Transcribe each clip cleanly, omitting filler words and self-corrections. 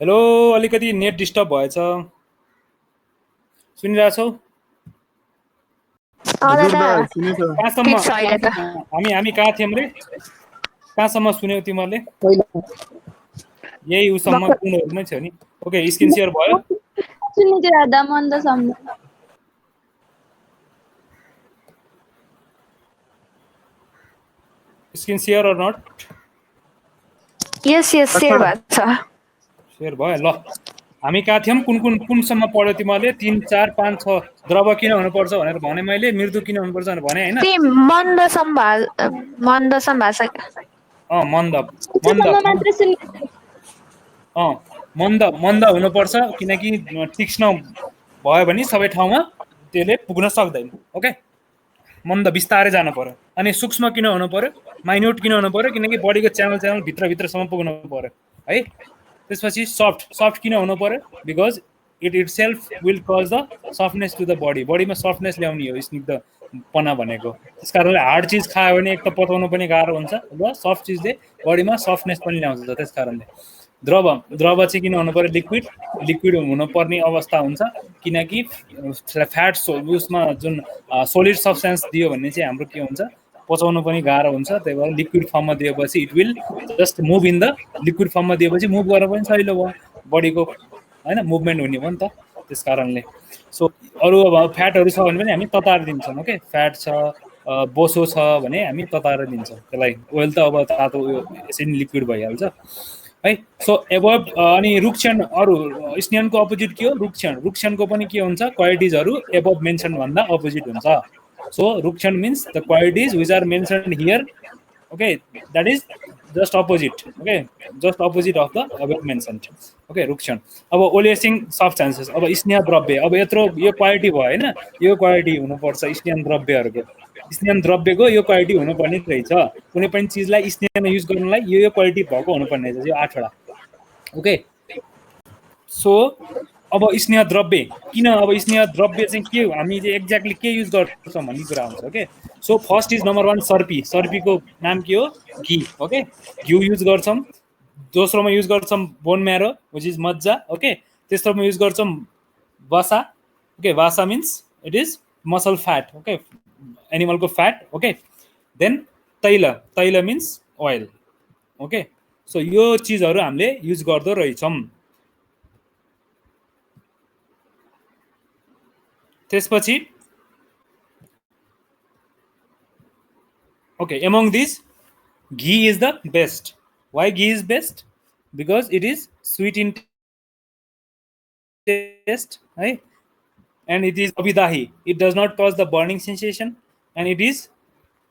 Hello, अलिकति net disturb भएछ। सुनिरहेछौ? हजुर हजुर दा दाइ सुनेछ। कहाँसम्म ठिक छ अहिले त हामी कहाँ थियौँ रे? कहाँसम्म सुन्यौ तिमीहरूले? पहिला यही उसम्म कुनहरूमै थियो नि। ओके, स्क्रिन सेयर भयो? सुनिदियो राधा मन्दसम्म। Screen share or not? Yes share भएको छ। सेयर भयो ल। हामी कहाँ थियौँ? कुनसम्म पढ्यो तिमीहरूले? 3, 4, 5, 6 द्रव किन हुनुपर्छ भनेर भने मैले, मृदु किन हुनुपर्छ भनेर भने होइन? ती मन्दसम्म भाषा मन्द मन्द उच्चसम्म मात्र सुनिदियो। मन्द हुनुपर्छ, किनकि तीक्ष्ण भयो भने सबै ठाउँमा त्यसले पुग्न सक्दैन। ओके, मन्द बिस्तारै जानु पर्यो। अनि सूक्ष्म किन हुनु पर्यो? माइन्युट किन हुनु पर्यो? किनकि बडीको च्यानल भित्रसम्म पुग्नु पर्यो है। त्यसपछि सफ्ट किन हुनु पर्यो? Because itself will cause the softness to the बडीमा सफ्टनेस ल्याउने हो स्निग्धपना भनेको। त्यस कारणले हार्ड चिज खायो भने एक त पचाउनु पनि गाह्रो हुन्छ र सफ्ट चिजले बडीमा सफ्टनेस पनि ल्याउँछ। त्यस कारणले द्रव चाहिँ किन हुनु पर्यो? लिक्विड हुनुपर्ने अवस्था हुन्छ, किनकि फ्याट उसमा जुन सोलिड सब्सटेन्स दियो भने चाहिँ हाम्रो के हुन्छ, पचाउनु पनि गाह्रो हुन्छ। त्यही भएर लिक्विड फर्ममा दिएपछि it will just move in the liquid फर्ममा दिएपछि मुभ गरेर पनि सजिलो भयो बडीको, होइन, मुभमेन्ट हुने भयो नि त। त्यस कारणले सो अरू अब फ्याटहरू छ भने पनि हामी तताएर दिन्छौँ। ओके, फ्याट छ, बोसो छ भने हामी तताएर दिन्छौँ त्यसलाई। ओइल त अब तातो उयो यसरी लिक्विड भइहाल्छ है। सो एबभ अनि रुक्षण, अरू स्नेहनको अपोजिट के हो? रुक्षणको पनि के हुन्छ? क्वालिटिजहरू एबभ मेन्सन भन्दा अपोजिट हुन्छ। सो रुक्षण means the qualities which are mention here. Okay, that is just opposite. Okay, just opposite of the above mention. Okay, रुक्षण। अब ओलिएसिङ सब्सटेन्सेस, अब स्नेह द्रव्य, अब यत्रो यो क्वालिटी भयो होइन, यो क्वालिटी हुनुपर्छ स्नेह द्रव्यहरूको। स्नेह द्रव्यको यो क्वालिटी हुनुपर्ने रहेछ। कुनै पनि चिजलाई स्नेहमा युज गर्नलाई यो क्वालिटी भएको हुनुपर्ने रहेछ, यो 8वटा। ओके, सो अब स्नेह द्रव्य किन? अब स्नेह द्रव्य चाहिँ के हो? हामी चाहिँ एक्ज्याक्टली के युज गर्छौँ भन्ने कुरा हुन्छ। Okay, so first is number 1 सर्पीको नाम के हो? घी। ओके, घिउ युज गर्छौँ। दोस्रोमा युज गर्छौँ बोन म्यारो विच इज मज्जा। ओके, तेस्रोमा युज गर्छौँ वसा। ओके, वासा means it is muscle fat. Okay, एनिमलको फ्याट। ओके, देन तैल मिन्स ओइल। ओके, सो यो चिजहरू हामीले युज गर्दो रहेछौँ। त्यसपछि okay, among these ghee is the best. Why ghee is best? Because it is sweet in taste, right? And it is abidahi. It does not cause the burning sensation, and it is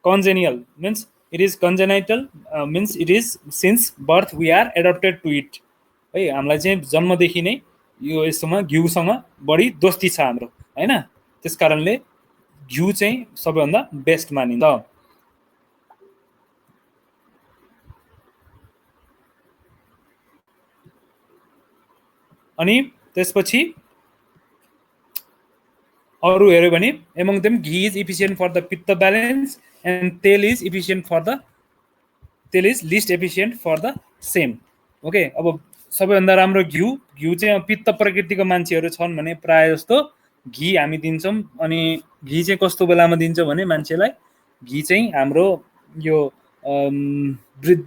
congenial, means it is congenital, means it is since birth we are adapted to it है। हामीलाई चाहिँ जन्मदेखि नै यो यसमा घिउसँग बढी दोस्ती छ हाम्रो, हैन? त्यस कारणले घिउ चाहिँ सबैभन्दा बेस्ट मानिन्छ। अनि त्यसपछि अरू हेर्यो भने among them ghee is efficient for the pitta balance and tel is least efficient for the same. Okay, अब सबैभन्दा राम्रो घिउ चाहिँ पित्त प्रकृतिको मान्छेहरू छन् भने प्राय जस्तो घी हामी दिन्छौँ। अनि घी चाहिँ कस्तो बेलामा दिन्छौँ भने मान्छेलाई घी चाहिँ हाम्रो यो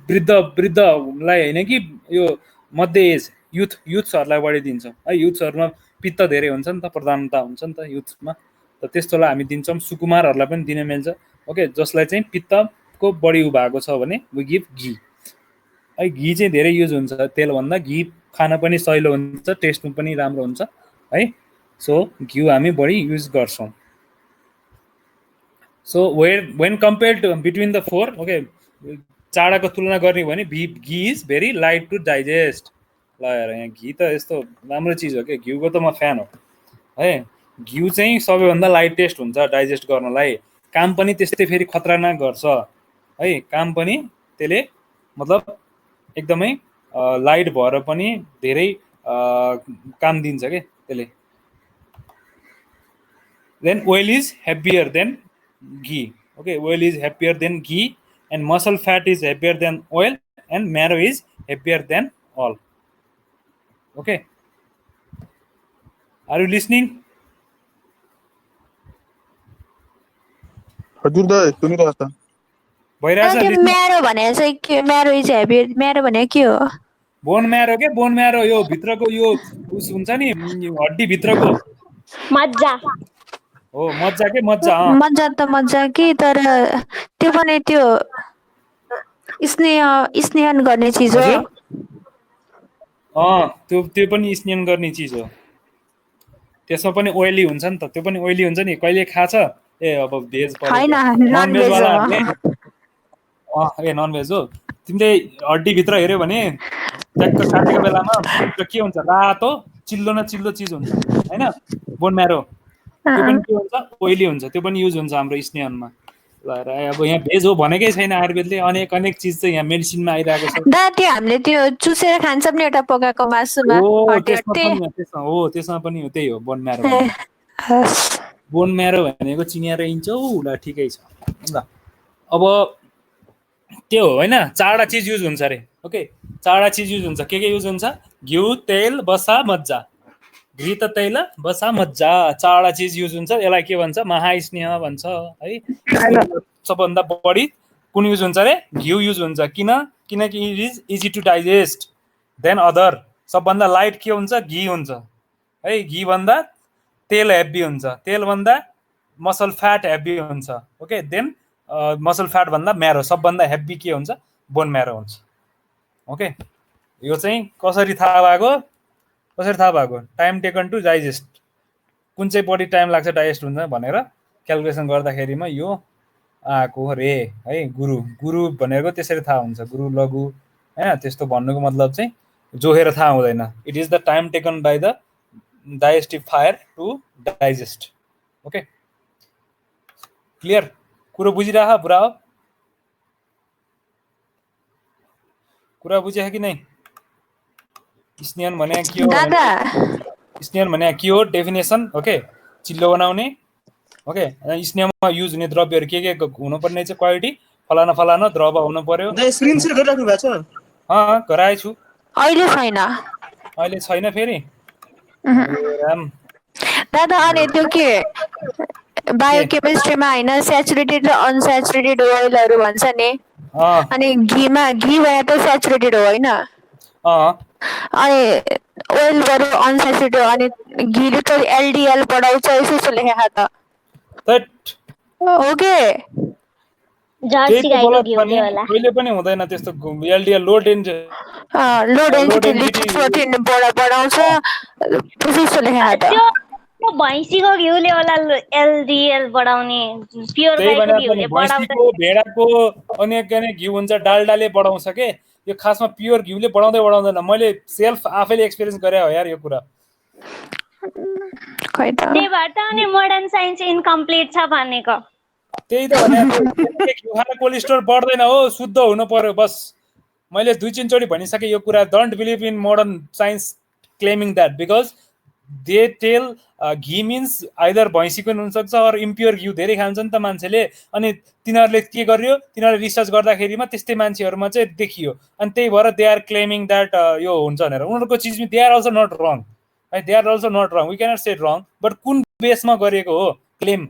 वृद्धलाई होइन कि यो मध्य एज युथ्सहरूलाई बढी दिन्छौँ है। युथ्सहरूमा पित्त धेरै हुन्छ नि त, प्रधानता हुन्छ नि त युथमा, त त्यस्तोलाई हामी दिन्छौँ। सुकुमारहरूलाई पनि दिन मिल्छ। ओके, जसलाई चाहिँ पित्तको बढी भएको छ भने वी गिभ घी है। घी चाहिँ धेरै युज हुन्छ तेलभन्दा। घी खान पनि सजिलो हुन्छ, टेस्टमा पनि राम्रो हुन्छ है। सो घिउ हामी बढी युज गर्छौँ। So when compare to between the four, okay, चारवटाको तुलना गर्ने भने ghee is very light to digest. ल हेर, यहाँ घी त यस्तो राम्रो चिज हो क्या, घिउको त म फ्यान हो है। घिउ चाहिँ सबैभन्दा लाइट टेस्ट हुन्छ डाइजेस्ट गर्नलाई। काम पनि त्यस्तै फेरि खतरनाक गर्छ है। काम पनि त्यसले मतलब एकदमै लाइट भएर पनि धेरै काम दिन्छ क्या त्यसले। Then oil is happier than ghee. Okay, oil is happier than ghee and muscle fat is happier than oil and marrow is happier than all. Okay are you listening हजुर दाइ सुनिरहेको छ भइरहेछ त्यो लिसनिङ म्यारो भने चाहिँ के म्यारो इज हेभी म्यारो भने के हो बोन म्यारो के बोन म्यारो यो भित्रको यो उस हुन्छ नि हड्डी भित्रको मजा हो मज्जा के मज्जा मजा त मजा कि तर त्यो पनि त्यो स्नेहन गर्ने चिज हो हजुर त्यो पनि स्नेहन गर्ने चिज हो त्यसमा पनि ओइली हुन्छ नि त त्यो पनि ओइली हुन्छ नि कहिले खाछ ए अब भेज होइन नन नन भेज भेज वालाहरूले हो ए नन भेज हो तिमीले हड्डी भित्र हेऱ्यो भने ट्याक्क काटेको बेलामा भित्र के हुन्छ रातो चिल्लो न चिल्लो चिज हुन्छ होइन बोन म्यारो त्यो पनि के हुन्छ ओइली हुन्छ त्यो पनि युज हुन्छ हाम्रो स्नेहनमा ल अब यहाँ भेज हो भनेकै छैन आयुर्वेदले अनेक अनेक चिज चाहिँ यहाँ मेडिसिनमा आइरहेको छ दा त्यो हामीले त्यो चुसेर खान्छ पनि एउटा पकाएको मासुमा हो हटे त्यसमा पनि हो त्यही हो बोन म्यारो भनेको बोन म्यारो भनेको चिनिएर हिँड्छौ ल ठिकै छ ल अब त्यो हो होइन चारवटा चिज युज हुन्छ अरे ओके चारवटा चिज युज हुन्छ के युज हुन्छ घिउ तेल बसा मज्जा घृत तैल बसा मज्जा चारवटा चिज युज हुन्छ यसलाई के भन्छ महास्नेह भन्छ है सबभन्दा बढी कुन युज हुन्छ अरे घिउ युज हुन्छ किनकि it is easy to digest than other सबभन्दा लाइट के हुन्छ घी हुन्छ है घी भन्दा तेल हेभी हुन्छ तेल भन्दा मसल फ्याट हेभी हुन्छ ओके देन मसल फ्याट भन्दा म्यारो सबभन्दा हेभी के हुन्छ बोन म्यारो हुन्छ ओके यो चाहिँ कसरी थाहा भएको टाइम टेकन टु डाइजेस्ट कुन चाहिँ बढी टाइम लाग्छ डाइजेस्ट हुन्छ भनेर क्यालकुलेसन गर्दाखेरिमा यो आएको रे है गुरु भनेको त्यसरी थाहा हुन्छ गुरु लघु होइन त्यस्तो भन्नुको मतलब चाहिँ जोखेर थाहा हुँदैन it is the time taken by the digestive fire to digest okay clear कुरो बुझिरह बुरा हो कुरा बुझे कि नै स्नेहन भने के हो दादा स्नेहन भने के हो डेफिनेसन ओके चिल्लो बनाउने ओके स्नेहमा युज हुने द्रव्यहरू के हुनुपर्ने चाहिँ क्वालिटी फलाना फलाना द्रव्य हुनु पर्यो स्क्रिन शेयर गरिराख्नु भएको छ गराएछु अहिले छैन फेरि दादा अनि त्यो के बायोकेमिस्ट्रीमा होइन सेचुरेटेड र अनसेचुरेटेड ओइलहरू भन्छ नि अनि घी भने त सेचुरेटेड हो होइन अनि ओइलहरू अनसेचुरेटेड अनि घीले त एलडिएल बढाउँछ यसो लेखेको त ओके कहिले पनि हुँदैन त्यस्तो एलडिएल लो डेन्सिटी लिपिड प्रोटिन बढाउँछ त्यसो लेखेको त भैँसीको घिउले होला एलडिएल बढाउने प्योर गाईको घिउले बढाउँछ भेडाको अनेक घिउ हुन्छ डाल्डाले बढाउँछ के यो खासमा प्योर घिउले बढाउँदैन मैले सेल्फ आफैले एक्सपिरियन्स गरे हो यार यो कुरा त्यही भएर त अनि मोडर्न साइन्स इन्कम्प्लिट छ भनेको त्यही त भने घिउ खाना कोलेस्ट्रोल बढ्दैन हो शुद्ध हुनु पर्यो बस मैले 2-3 चोटि भनिसके यो कुरा don't believe in modern science claiming that because they tell ghee means either भैँसीको हुनसक्छ अरू इम्प्योर घिउ धेरै खान्छ नि त मान्छेले अनि तिनीहरूले के गर्यो तिनीहरूले रिसर्च गर्दाखेरिमा त्यस्तै मान्छेहरूमा चाहिँ देखियो अनि त्यही भएर दे आर क्लेमिङ द्याट यो हुन्छ भनेर उनीहरूको चिजमा they are also not wrong है they are also not wrong we cannot say wrong but कुन बेसमा गरेको हो क्लेम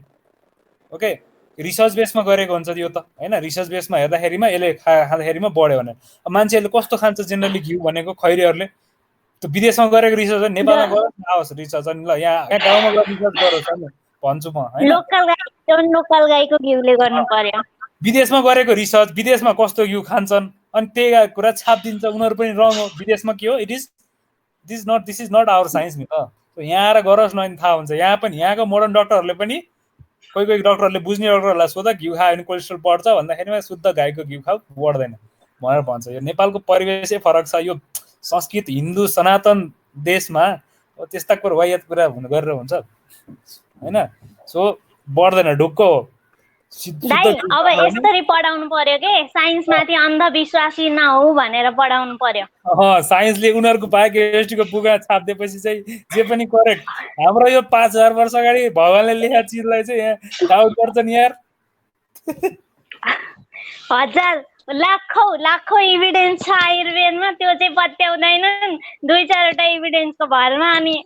ओके रिसर्च बेसमा गरेको हुन्छ यो त होइन रिसर्च बेसमा हेर्दाखेरिमा यसले खाँदाखेरिमा बढ्यो भनेर मान्छेहरूले कस्तो खान्छ जेनरली घिउ भनेको खैरीहरूले त्यो विदेशमा गरेको रिसर्च नेपालमा गरोस् आओस् रिसर्च अनि ल यहाँ गाउँमा गएर रिसर्च गरोस् नि भन्छु म लोकल गाईको घिउले गर्नु पर्यो विदेशमा गरेको रिसर्च विदेशमा कस्तो घिउ खान्छन् अनि त्यही कुरा छापिदिन्छ उनीहरू पनि रङ हो विदेशमा के हो this is not our science नि त यहाँ आएर गरोस् न थाहा हुन्छ यहाँ पनि यहाँको मोडर्न डक्टरहरूले पनि कोही डक्टरहरूले बुझ्ने डक्टरहरूलाई सोधा घिउ खायो भने कोलेस्ट्रोल बढ्छ भन्दाखेरिमा शुद्ध गाईको घिउ खाऊ बढ्दैन भनेर भन्छ यो नेपालको परिवेशै फरक छ यो संस्कृत हिन्दू सनातन देशमा त्यस्ता कुरो वायत कुरा गरेर हुन्छ होइन सो बढ्दैन ढुक्क हो अब यसरी पढाउनु पर्यो के साइन्स माथि अन्धविश्वासी नहो भनेर पढाउनु पर्यो साइन्सले उनीहरूको बायोकेमिस्ट्रीको बुकमा छापिदिएपछि चाहिँ जे पनि करेक्ट हाम्रो यो 5000 वर्ष अगाडि भगवानले लेखेको चिजलाई चाहिँ यहाँ डाउट गर्छ नि यार लाखौं इभिडेन्स छ आयुर्वेदमा, त्यो चाहिँ पत्याउँदैनन् 2-4वटा इभिडेन्सको भरमा, अनि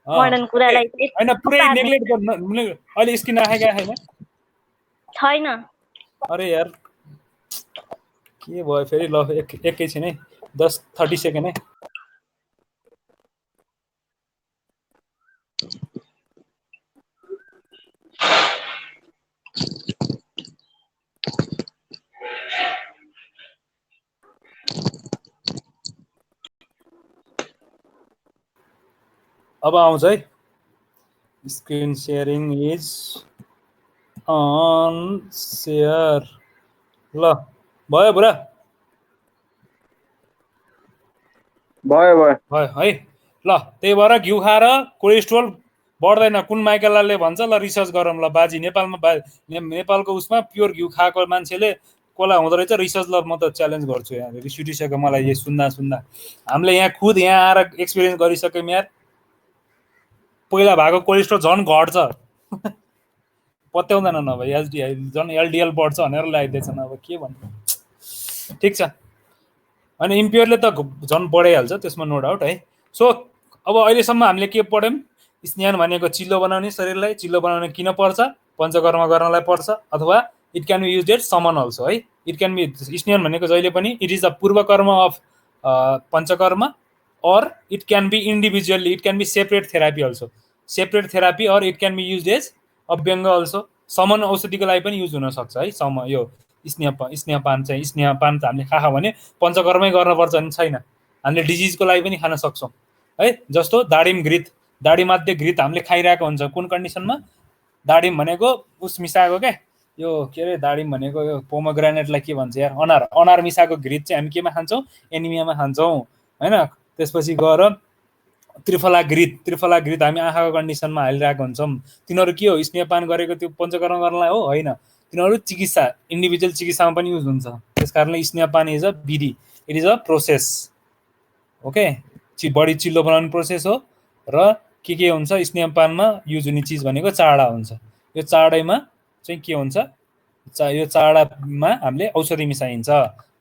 मोडर्न कुरालाई हैन पुरै नेग्लेक्ट गर्नु। अहिले स्किन आएका छैन? छैन। अरे यार के भयो फेरि? ल एकैछिन है, 10-30 सेकेन्ड है। अब आउँछ है। Screen sharing is on share. ल भयो बुरा? भयो है। ल त्यही भएर घिउ खाएर कोलेस्ट्रोल बढ्दैन। कुन माइकेलाले भन्छ ल रिसर्च गरौँ ल बाजी, नेपालमा नेपालको उसमा प्योर घिउ खाएको मान्छेले कसलाई हुँदो रहेछ रिसर्च। ल म त च्यालेन्ज गर्छु यहाँ, रिस उठिसक्यो मलाई यो सुन्दा। हामीले यहाँ खुद यहाँ आएर एक्सपिरियन्स गरिसक्यौँ यार। पहिला भएको कोलेस्ट्रोल झन् घट्छ पत्याउँदैन, नभए एचडिआई झन् एलडिएल बढ्छ भनेर ल्याइदिएछन्। अब के भन्नु, ठिक छ। अनि इम्प्योरले त झन् बढाइहाल्छ, त्यसमा नो डाउट है। सो अब अहिलेसम्म हामीले के पढ्यौँ? स्नान भनेको चिल्लो बनाउने, शरीरलाई चिल्लो बनाउने किन पर्छ? पञ्चकर्म गर्नलाई पर्छ, अथवा it can be use at shamana also है। इट क्यान बी, स्नान भनेको जहिले पनि इट इज द पूर्व कर्म of panchakarma, or it can be individually, it can be separate therapy also, separate therapy, or it can be use as अभ्यङ्ग also. समन औषधिको लागि पनि युज हुनसक्छ है। यो स्नेहपान चाहिँ, स्नेहपान त हामीले खायो भने पञ्चकर्मै गर्नुपर्छ भने छैन, हामीले डिजिजको लागि पनि खान सक्छौँ है। जस्तो दाडिम घृत, दाडिमाद्य घृत हामीले खाइरहेको हुन्छ कुन कन्डिसनमा? दाडिम भनेको उस मिसाएको क्या, यो के अरे दाडिम भनेको यो पोमोग्रेनेटलाई के भन्छ यार, अनार मिसाएको घृत चाहिँ हामी केमा खान्छौँ? एनिमियामा खान्छौँ होइन। त्यसपछि गएर त्रिफला घृत हामी आँखाको कन्डिसनमा हालिरहेको हुन्छौँ। तिनीहरू के हो? स्नेहपान गरेको त्यो पञ्चकर्म गर्नलाई हो? होइन, तिनीहरू चिकित्सा, इन्डिभिजुअल चिकित्सामा पनि युज हुन्छ। त्यस कारणले snehapana is a vidhi, it is a process. Okay, body चिल्लो बनाउने प्रोसेस हो। र के हुन्छ स्नेहपानमा युज हुने चिज भनेको चाडा हुन्छ। यो चाडैमा चाहिँ के हुन्छ? यो चाडामा हामीले औषधि मिसाइन्छ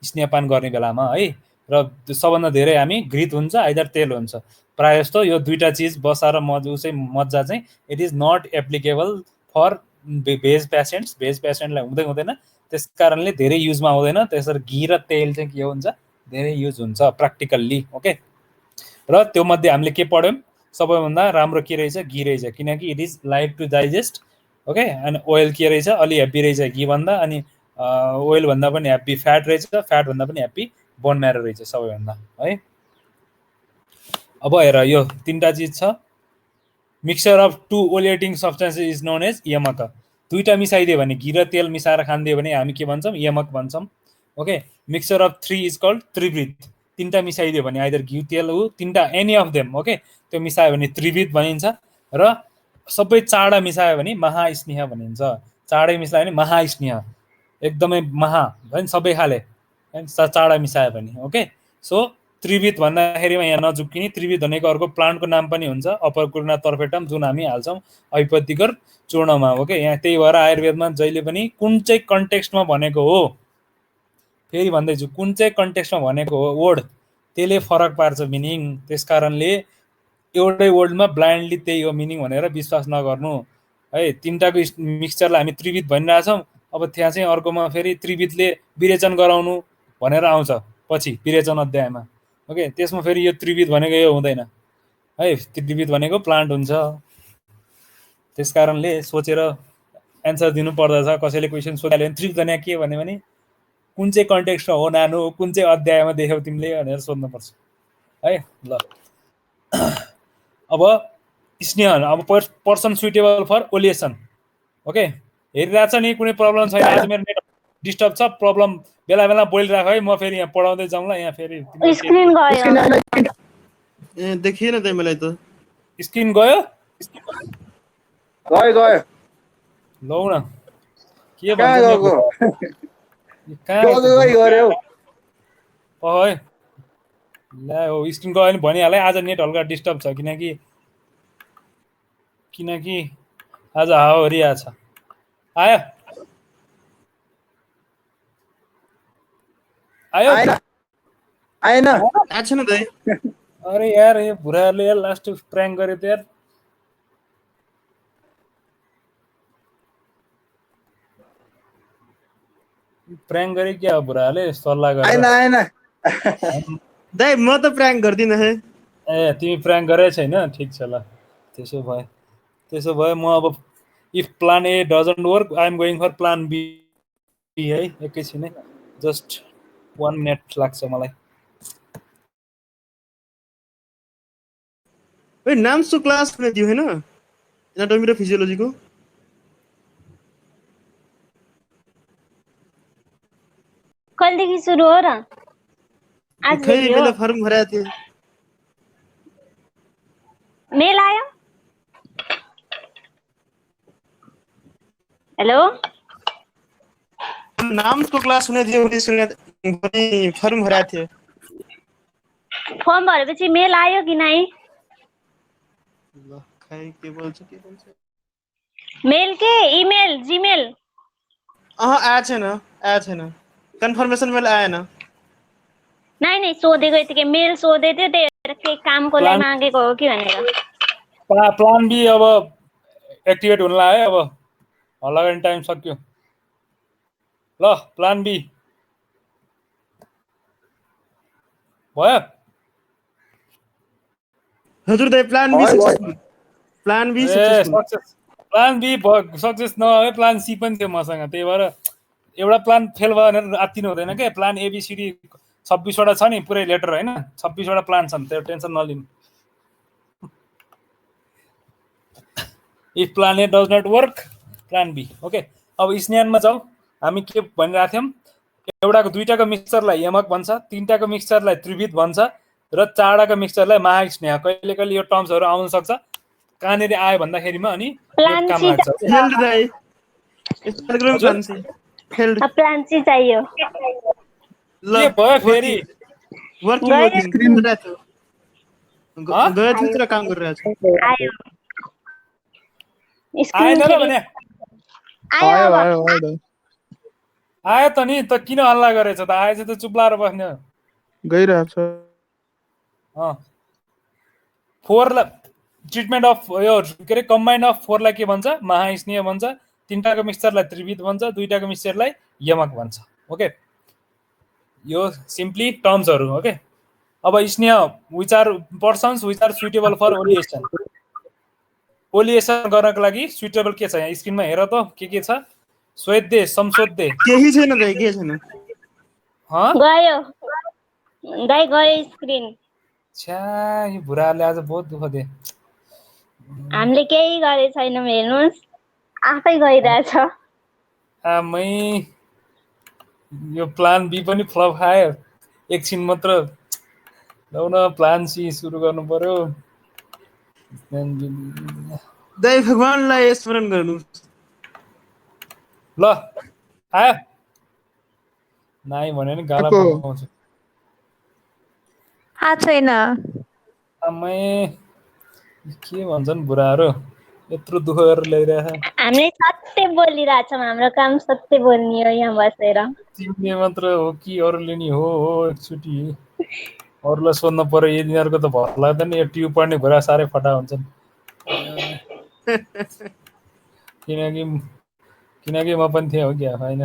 स्नेहपान गर्ने बेलामा है। र सबभन्दा धेरै हामी घृत हुन्छ, आइदर तेल हुन्छ। प्रायः जस्तो यो दुईटा चिज बसा र मज्जा चाहिँ it is not applicable for veg पेसेन्टलाई हुँदैन। त्यस कारणले धेरै युजमा आउँदैन। त्यसरी घी र तेल चाहिँ के हुन्छ? धेरै युज हुन्छ प्र्याक्टिकल्ली। ओके, र त्यो मध्ये हामीले के पढ्यौँ? सबैभन्दा राम्रो के रहेछ? घी रहेछ, किनकि it is light to digest. Okay, अनि ओइल के रहेछ? अलि हेप्पी रहेछ घी भन्दा, अनि ओइल भन्दा पनि हेप्पी फ्याट रहेछ, फ्याट भन्दा पनि हेप्पी बोन म्यारो रहेछ सबैभन्दा है। अब हेर, यो तीनटा चिज छ। Mixture of two oleating substances is known as यमक। दुईटा मिसाइदियो भने, घी र तेल मिसाएर खानिदियो भने हामी के भन्छौँ? यमक भन्छौँ। Okay, mixture of 3 is called त्रिवृत। तीनटा मिसाइदियो भने आइदर घी तेल हो, तीनटा एनी अफ देम। ओके, त्यो मिसायो भने त्रिवृत भनिन्छ। र सबै चाडा मिसायो भने महास्नेह भनिन्छ। चाडै मिसायो भने महास्नेह, एकदमै महा होइन, सबै खाले चाडा मिसायो भने। ओके, सो त्रिवृत भन्दाखेरिमा यहाँ नजुक्किने, त्रिवृत भनेको अर्को प्लान्टको नाम पनि हुन्छ, अपरकुर्ना तर्फेटम, जुन हामी हाल्छौँ ऐपतिकर चूर्णमा। ओके, यहाँ त्यही भएर आयुर्वेदमा जहिले पनि कुन चाहिँ कन्टेक्स्टमा भनेको हो, फेरि भन्दैछु, कुन चाहिँ कन्टेक्स्टमा भनेको हो वर्ड, त्यसले फरक पार्छ मिनिङ। त्यस कारणले एउटै वर्डमा ब्लाइन्डली त्यही हो मिनिङ भनेर विश्वास नगर्नु है। तीनटाको मिक्सचरलाई हामी त्रिवृत भनिरहेछौँ। अब त्यहाँ चाहिँ अर्कोमा फेरि त्रिवृतले विरेचन गराउनु भनेर आउँछ पछि विरेचन अध्यायमा। ओके, त्यसमा फेरि यो त्रिवृत भनेको यो हुँदैन है। त्रिवृत भनेको प्लान्ट हुन्छ। त्यस कारणले सोचेर एन्सर दिनु पर्दछ। कसैले क्वेसन सोधिहाल्यो भने त्रिवृत भने के भने कुन चाहिँ कन्टेक्स्टमा हो नानु, कुन चाहिँ अध्यायमा देख्यौ तिमीले भनेर सोध्नुपर्छ है। ल अब स्नेह, अब पर्सन सुइटेबल फर ओलिएसन। ओके, हेरिरहेछ नि, कुनै प्रब्लम छैन? आज मेरो नेट डिस्टर्ब छ, प्रब्लम बेला बेला बोलिरहेको है। म फेरि यहाँ पढाउँदै जाउँ ल। यहाँ फेरि स्क्रिन गयो, ए देखिएन तिमीलाई त? स्क्रिन गयो लौ न, के भन्छ है ल्या हो। स्क्रिन गयो भने भनिहाल है। आज नेट हल्का डिस्टर्ब छ, किनकि आज हावाहुरी आछ। आयो आयो आएन आएको छैन दाइ अरे यार यो भुराले यार लास्ट प्रैंक गरे त यार प्रैंक गरे क्या हो भुराले सल्लाह गरेर आएन दाइ म त प्राङ्क गर्दिन हे ए तिमी प्रैंक गरे छैन ठीक छ ल त्यसो भए म अब if plan A doesn't work I am going for plan B है एकैछिन है जस्ट 1 मिनट लाग्छ मलाई ओइ नाम्सो क्लास में दियो हैन एनाटोमी र फिजियोलोजी को कहिलेदेखि सुरु हो र आज खै मैले फर्म भराएको थिएँ मेल आयो हेलो नाम्सको क्लास हुने थियो भने सुने पनि फर्म भराएको थिएँ फर्म भरेपछि मेल आयो कि नै ल खै के बोल्छ मेल के इमेल जीमेल आएको छैन कन्फर्मेसन मेल आएन नै सोधेको यतिकै मेल सोधे थियो त्यही के कामको लागि मागेको हो कि भनेर प्लान बी अब एक्टिभेट हुन लाग्यो अब हल्ला गर्ने टाइम सक्यो ल प्लान बी भयो हजुर दाइ plan B successful plan B successful plan B success नभए प्लान सी पनि थियो मसँग त्यही भएर एउटा प्लान फेल भयो भनेर आत्तिनु हुँदैन के प्लान एबिसिडी 26 वटा छ नि पुरै लेटर हैन 26 वटा प्लान छन् त्यो टेन्सन नलिनु if plan A does not work plan B okay अब स्न्यानमा जाऊ हामी के भनिरहेको थियौँ एउटाको दुईटाको मिक्सचरलाई यमक भन्छ तीनटाको मिक्सचरलाई त्रिविध भन्छ र चारवटाको मिक्सचरलाई महास्नेह कहिले कहिले यो टर्म्सहरू आउन सक्छ कहाँनिर आयो भन्दाखेरिमा अनि काम लाग्छ फेल्ड दाइ इन्स्टाग्राम प्लान सी चाहियो के भयो फेरि वर्किङ स्क्रिन राख्छु गयो थियो तर काम गरिरहेको छु आयो आएन र भने आयो आयो त नि त किन हल्ला गरेछ त आएछ त चुप लाएर बस्ने गइरहेछ फोरलाई ट्रिटमेन्ट अफ यो के अरे कम्बाइन्ड अफ फोरलाई के भन्छ महास्नेह भन्छ तीनटाको मिक्सचरलाई त्रिविध भन्छ दुईटाको मिक्सचरलाई यमक भन्छ ओके यो सिम्पली टर्म्सहरू ओके अब स्नेह which are persons which are suitable for oleation oleation गर्नको लागि सुइटेबल के छ यहाँ स्क्रिनमा हेर त के छ स्वेद्दे समसोद्दे केही छैन दाइ के छैन गयो दाइ गयो स्क्रिन छ्या यो बुढाले आज बहुत दुःख दिए हामीले केही गरे छैनौँ हेर्नुहोस् आफै गइरहेछ आमै यो प्लान बी पनि फ्लप खायो एकछिन मात्र लौ न प्लान सी सुरु गर्नु पर्यो दाइ भगवानलाई स्मरण गर्नु ल आयो नाइ भन्यो नि गाला पकाउँछु छैन आमै के भन्छन् बुढाहरू यत्रो दुःख गरेर ल्याइरहेछ हामीले सत्य बोलिरहेछौँ हाम्रो काम सत्य बोल्ने हो यहाँ बसेर तिमीले मात्र हो कि अरूले नि हो एकचोटि अरूलाई सोध्नु पर्यो यिनीहरूको त भर लाग्दैन यो ट्युब पढ्ने बुढा साह्रै फटा हुन्छन् किनकि म पनि थिएँ हो क्या होइन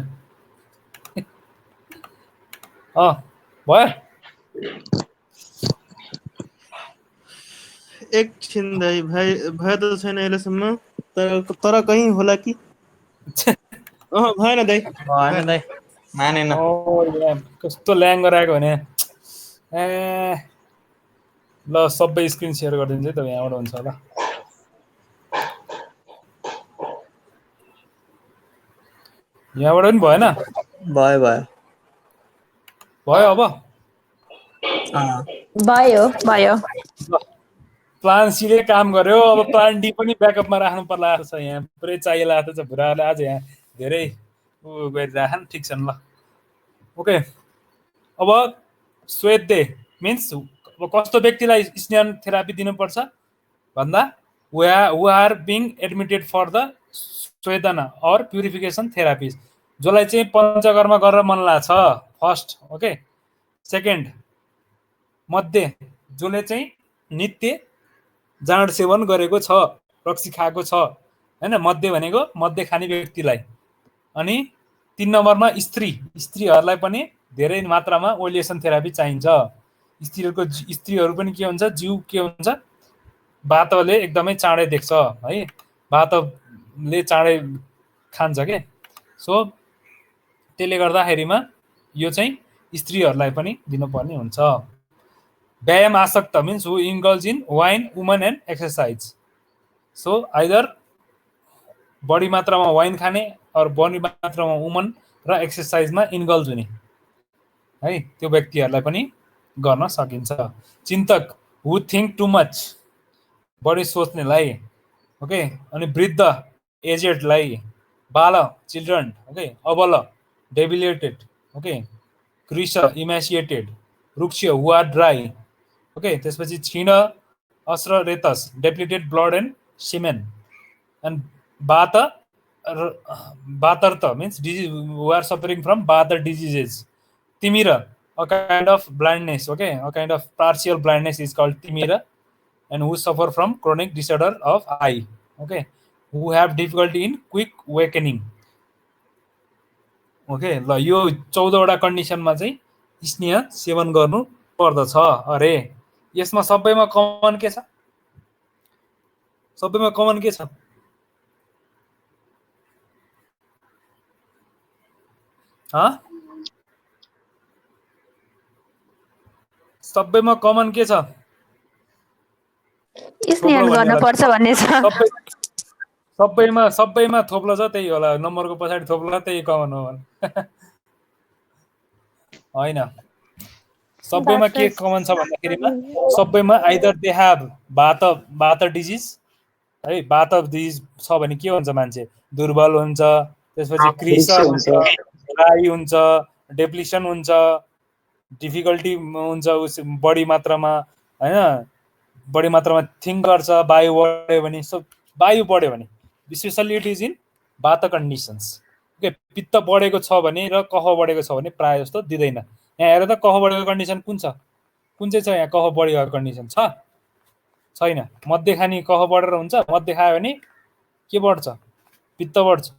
भयो एकछिन दाइ भयो त छैन अहिलेसम्म तर कहीँ होला कि भएन दाइ मानेन कस्तो ल्याङ गराएको भने ल सबै स्क्रिन सेयर गरिदिन्छ है त यहाँबाट हुन्छ होला यहाँबाट पनि भएन भयो अब भयो प्लान सीले काम गर्यो अब प्लान डी पनि ब्याकअपमा राख्नु पर्ला छ यहाँ पुरै चाहिएला छ बुढाले आज यहाँ धेरै गरिराखन् ठिक छन् ल ओके अब स्वेद्दे मिन्स अब कस्तो व्यक्तिलाई स्नेह थेरापी दिनुपर्छ भन्दा who are being admitted for the स्वेदना अर प्युरिफिकेसन थेरापिज जसलाई चाहिँ पञ्चकर्म गरेर मन लाग्छ फर्स्ट ओके सेकेन्ड मध्य जसले चाहिँ नित्य जाँड सेवन गरेको छ, रक्सी खाएको छ हैन, मध्य भनेको मध्य खाने व्यक्तिलाई। अनि 3 नम्बरमा स्त्रीहरूलाई पनि धेरै मात्रामा ओलिएसन थेरापी चाहिन्छ। स्त्रीहरू पनि के हुन्छ, जिउ के हुन्छ, वातले एकदमै चाँडै देख्छ है, वातले चाँडै खान्छ के। सो त्यसले गर्दाखेरिमा यो चाहिँ स्त्रीहरूलाई पनि दिनुपर्ने हुन्छ। व्यायाम आसक्त means who indulge in wine, woman and exercise. So either बढी मात्रामा वाइन खाने और बढी मात्रामा वुमन र एक्सरसाइजमा इन्गल्ज हुने है, त्यो व्यक्तिहरूलाई पनि गर्न सकिन्छ। चिन्तक हु थिङ्क टु मच, बढी सोच्नेलाई ओके। अनि वृद्ध एजेडलाई, बाल चिल्ड्रन ओके, अबल डेबिलिटेड ओके, कृष इमेसिएटेड, रुक्ष हु आर ड्राई ओके, त्यसपछि क्षीण अस्र रेतस depleted blood and semen, and बातर्त means disease who are suffering from Batar diseases. Timira, a kind of blindness, okay, a kind of partial blindness is called timira, and who suffer from chronic disorder of eye, okay, who have difficulty in quick awakening, okay। ल यो 14 वटा कन्डिसनमा चाहिँ स्नेह सेवन गर्नु पर्दछ अरे। यसमा सबैमा कमन के छ, सबैमा कमन के छ, सबैमा कमन के छ, स्नेह गर्न पर्छ भन्ने छ। सबैमा थोप्लो छ, त्यही होला, नम्बरको पछाडि थोप्लो त्यही कमन हो हैन। सबैमा के कमन छ भन्दाखेरिमा सबैमा आइदर दे ह्याभ वात डिजिज है, वात डिजिज छ भने के हुन्छ, मान्छे दुर्बल हुन्छ, त्यसपछि क्रिस हुन्छ, ड्राई हुन्छ, डेप्लिसन हुन्छ, डिफिकल्टी हुन्छ बढी मात्रामा हैन, बढी मात्रामा थिङ्क गर्छ, वायु बढ्यो भने, वायु बढ्यो भने स्पेसल्ली इट इज इन वात कन्डिसन्स ओके। पित्त बढेको छ भने र कफ बढेको छ भने प्रायः जस्तो दिँदैन। यहाँ हेर त कफ बढेको कन्डिसन कुन छ, कुन चाहिँ छ यहाँ कफ बढेको कन्डिसन छ, छैन। मध्य खाने कफ बढेर हुन्छ, मध्य खायो भने के बढ्छ, पित्त बढ्छ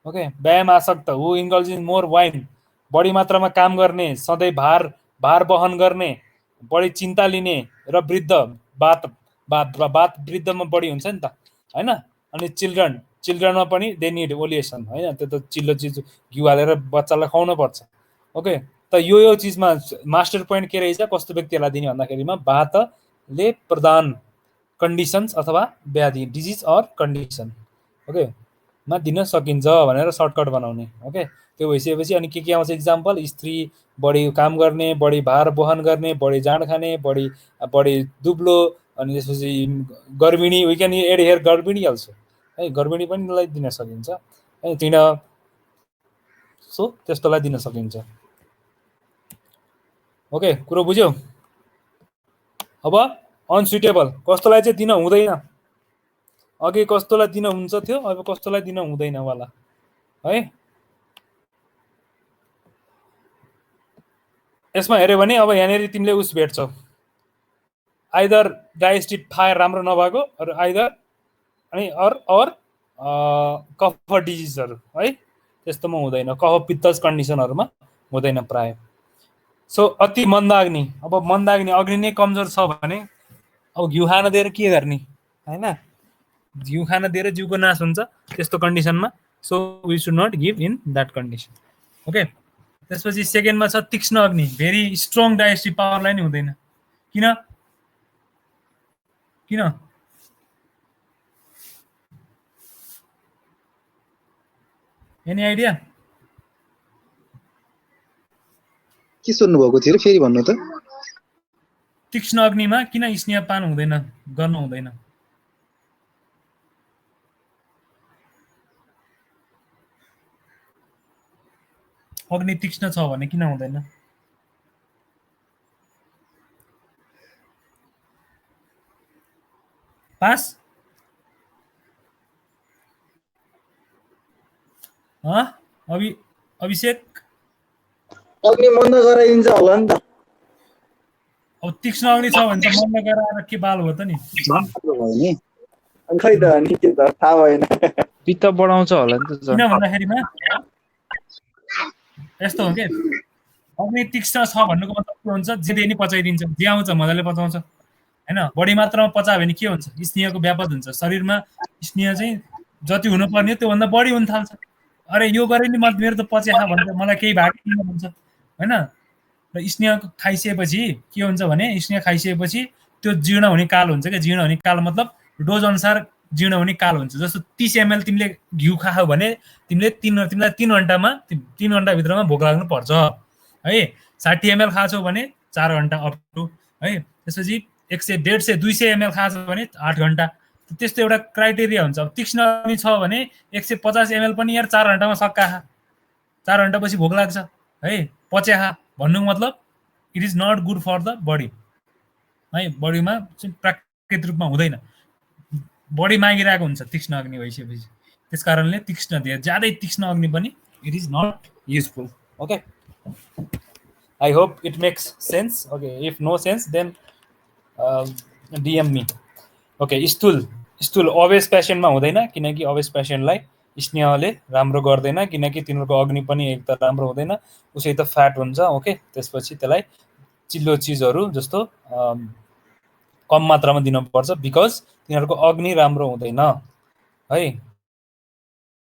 ओके। व्यायाम आसक्त हु इन्गल्ज इन मोर वाइन, बढी मात्रामा काम गर्ने, सधैँ भार वहन गर्ने, बढी चिन्ता लिने, र वृद्ध बात वृद्धमा बढी हुन्छ नि त हैन। अनि चिल्ड्रनमा पनि दे निड ओलिएसन हैन, त्यो त चिल्लो चिज घिउ हालेर बच्चालाई खुवाउनु पर्छ ओके। त यो चिजमा मास्टर पोइन्ट के रहेछ, कस्तो व्यक्तिहरूलाई दिने भन्दाखेरिमा वातले प्रदान कन्डिसन्स अथवा व्याधि डिजिज अर कन्डिसन ओके मा दिन सकिन्छ भनेर सर्टकट बनाउने ओके। त्यो भइसकेपछि अनि के आउँछ इक्जाम्पल, स्त्री बढी काम गर्ने, बढी भार वहन गर्ने, बढी जाँड खाने, बढी दुब्लो, अनि त्यसपछि गर्भिणी, वी क्यान एड हियर गर्भिणी अल्सो है, गर्भिणी पनि दिन सकिन्छ है, तीन सो त्यस्तोलाई दिन सकिन्छ ओके। कुरो बुझ्यौ। अब अनसुटेबल कस्तोलाई चाहिँ दिन हुँदैन, अघि कस्तोलाई दिन हुन्छ थियो, अब कस्तोलाई दिन हुँदैन वाला है। यसमा हेर्यो भने अब यहाँनिर तिमीले उस भेट्छौ, आइदर डाइजेस्टिभ फायर राम्रो नभएको आइदर अनि अर कफ डिजिजहरू है, त्यस्तोमा हुँदैन, कफ पित्तज कन्डिसनहरूमा हुँदैन प्राय। सो अति मन्दाग्नि, अब मन्दाग्नि अग्नि नै कमजोर छ भने अब घिउ खान दिएर के गर्ने हैन, घिउ खान दिएर जिउको नाश हुन्छ त्यस्तो कन्डिसनमा। So we should not give in that condition okay. त्यसपछि सेकेन्डमा छ तीक्ष्ण अग्नि, भेरी स्ट्रङ डाइजेस्टिभ पावरलाई नै हुँदैन। किन किन एनी आइडिया? के सोध्नु भएको थियो फेरि भन्नु त। तीक्ष्ण अग्निमा किन स्नेहपान हुँदैन, गर्नु हुँदैन? अग्नि तीक्ष्ण छ भने किन हुँदैन? पास अभिषेक अग्नि मन्द गराइदिन्छ होला नि त। अब तीक्ष्ण अग्नि छ भने त मन्द गराएर के बाल हो त नि। भयो नि खै त अनि के त थाहा भएन। पित्त बढाउँछ होला नि त किन भन्दाखेरिमा यस्तो हो के अग्नि तीक्ष्ण छ भन्नुको मतलब के हुन्छ, जे नि पचाइदिन्छ, जे आउँछ मजाले पचाउँछ हैन। बढी मात्रामा पचायो भने के हुन्छ, स्नेहको व्यापत हुन्छ। शरीरमा स्नेह चाहिँ जति हुनुपर्ने त्योभन्दा बढी हुन थाल्छ। अरे यो गरे नि मेरो त पच्या भन्छ, मलाई केही भएको छैन भन्छ हैन। र स्नेह खाइसकेपछि के हुन्छ भने स्नेह खाइसकेपछि त्यो जीर्ण हुने काल हुन्छ क्या। जीर्ण हुने काल मतलब डोज अनुसार जीर्ण हुने काल हुन्छ। जस्तो 30 ml तिमीले घिउ खायौ भने तिमीलाई 3 घण्टामा 3 घण्टाभित्रमा भोक लाग्नु पर्छ है। 60 ml खाछौ भने 4 घण्टा अप टु है। त्यसपछि 100, 150, 200 ml खाछौ भने 8 घण्टा। त्यस्तो एउटा क्राइटेरिया हुन्छ। अब तीक्ष्ण अग्नि छ भने 150 ml पनि यार 4 घण्टामा सक्का 4 घण्टापछि भोक लाग्छ है, पच्या भन्नुको मतलब it is not good for the body है। बडीमा चाहिँ प्राकृतिक रूपमा हुँदैन, बडी मागिरहेको हुन्छ तीक्ष्ण अग्नि भइसकेपछि। त्यस कारणले तीक्ष्ण ज्यादै तीक्ष्ण अग्नि पनि it is not useful. Okay, I hope it makes sense. Okay, if no sense then DM me. Okay, स्थूल अवेज पेसेन्टमा हुँदैन, किनकि अवेज पेसेन्टलाई स्नेहले राम्रो गर्दैन, किनकि तिनीहरूको अग्नि पनि एक त राम्रो हुँदैन, उसै त फ्याट हुन्छ। ओके, त्यसपछि त्यसलाई चिल्लो चिजहरू जस्तो कम मात्रामा दिनुपर्छ, बिकज तिनीहरूको अग्नि राम्रो हुँदैन है,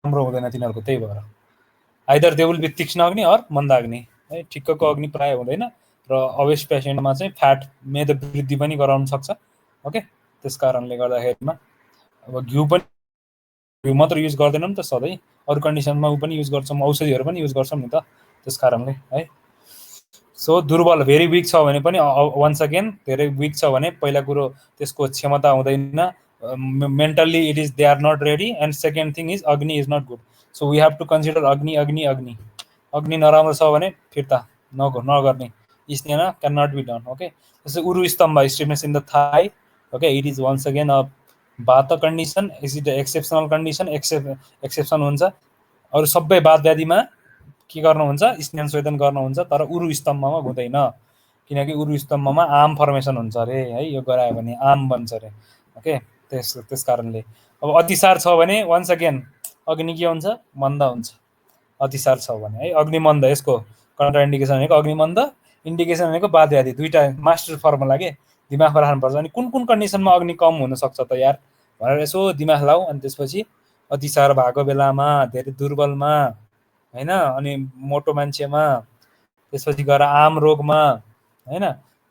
राम्रो हुँदैन तिनीहरूको। त्यही भएर आइदर दे विल बी तीक्ष्ण अग्नि अर मन्द अग्नि है। ठिक्कको अग्नि प्राय हुँदैन र अवेज पेसेन्टमा चाहिँ फ्याट मेद वृद्धि पनि गराउन सक्छ। ओके, त्यस कारणले गर्दाखेरिमा अब घिउ मात्र युज गर्दैनौँ त सधैँ, अरू कन्डिसनमा पनि युज गर्छौँ, औषधिहरू पनि युज गर्छौँ नि त। त्यस कारणले है। सो दुर्बल भेरी विक छ भने पनि वन्स अगेन धेरै विक छ भने पहिला कुरो त्यसको क्षमता हुँदैन, mentally it is they are not ready. And second thing is अग्नि is not good. So we have to consider अग्नि अग्नि अग्नि अग्नि नराम्रो छ भने फिर्ता नगर्ने, स्नेह can not be done. Okay, जस्तै उरु स्तम्भ, stiffness in the thigh. Okay, it is once again a बात condition, is it exceptional condition, exception हुन्छ। अरू सबै बात व्याधिमा के गर्नुहुन्छ, स्नेह स्वेदन गर्नुहुन्छ, तर उरु स्तम्भमा हुँदैन, किनकि उरु स्तम्भमा आम फर्मेसन हुन्छ अरे है, यो गरायो भने आम बन्छ अरे। ओके, त्यस कारणले अब अतिसार छ भने वन्स अगेन अग्नि के हुन्छ, मन्द हुन्छ अतिसार छ भने है। अग्नि मन्द, यसको कन्ट्रा इन्डिकेसन भनेको अग्नि मन्द, इन्डिकेसन भनेको बात व्याधि। दुईटा मास्टर फर्मुला के दिमागमा राख्नुपर्छ। अनि कुन कुन कन्डिसनमा अग्नि कम हुनसक्छ त यार भनेर यसो दिमाग लाऊ। अनि त्यसपछि अतिसार भएको बेलामा, धेरै दुर्बलमा हैन, अनि मोटो मान्छेमा, त्यसपछि गएर आम रोगमा हैन,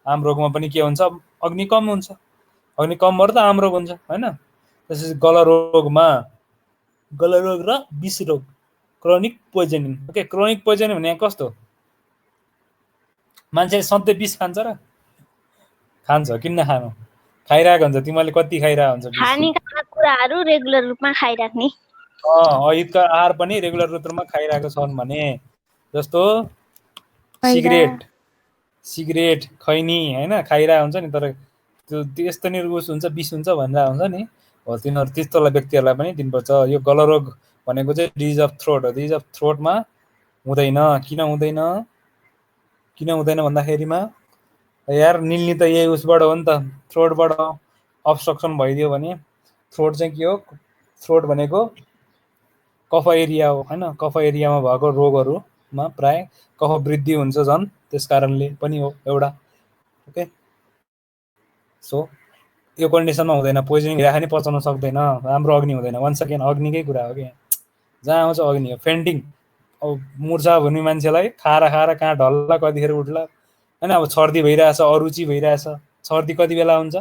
आम रोगमा पनि के हुन्छ, अग्नि कम हुन्छ। अग्नि कम भएर त आम रोग हुन्छ हैन। त्यसपछि गलरोग र विष रोग, chronic poisoning. Okay, chronic poisoning भने कस्तो, मान्छेले सधैँ विष खान्छ र खान्छ, किन नखानु, खाइरहेको हुन्छ। तिमीले कति खाइरहेको हुन्छ हानिकारक कुराहरू रेगुलर रूपमा खाइराख्ने। अहितका आहार पनि रेगुलर रूपमा खाइरहेको छन् भने, जस्तो सिगरेट खैनी हैन खाइरहेको हुन्छ नि, तर त्यो त्यस्तो नि उस हुन्छ, विष हुन्छ भनेर हुन्छ नि, हो तिनीहरू त्यस्तोलाई व्यक्तिहरूलाई पनि दिनुपर्छ। यो गलरोग भनेको चाहिँ डिजिज अफ थ्रोट हो। डिजिज अफ थ्रोटमा हुँदैन। किन हुँदैन भन्दाखेरिमा यार निल्ने त यही उसबाट हो नि त, थ्रोटबाट अब्स्ट्रक्सन भइदियो भने। थ्रोट चाहिँ के हो, थ्रोट भनेको कफ एरिया हो हैन। कफ एरियामा भएको रोगहरूमा प्राय कफ वृद्धि हुन्छ झन्, त्यस कारणले पनि हो एउटा। ओके, सो यो कन्डिसनमा हुँदैन, पोइजनिङ राख्ने पचाउन सक्दैन, राम्रो अग्नि हुँदैन। वन्स अगेन अग्निकै कुरा हो कि जहाँ आउँछ अग्नि हो। फेन्टिङ, अब मुर्छा भन्ने मान्छेलाई खाएर कहाँ ढल्ला, कतिखेर उठ्ला हैन। अब सर्दी भइरहेछ, अरुचि भइरहेछ, सर्दी कति बेला हुन्छ,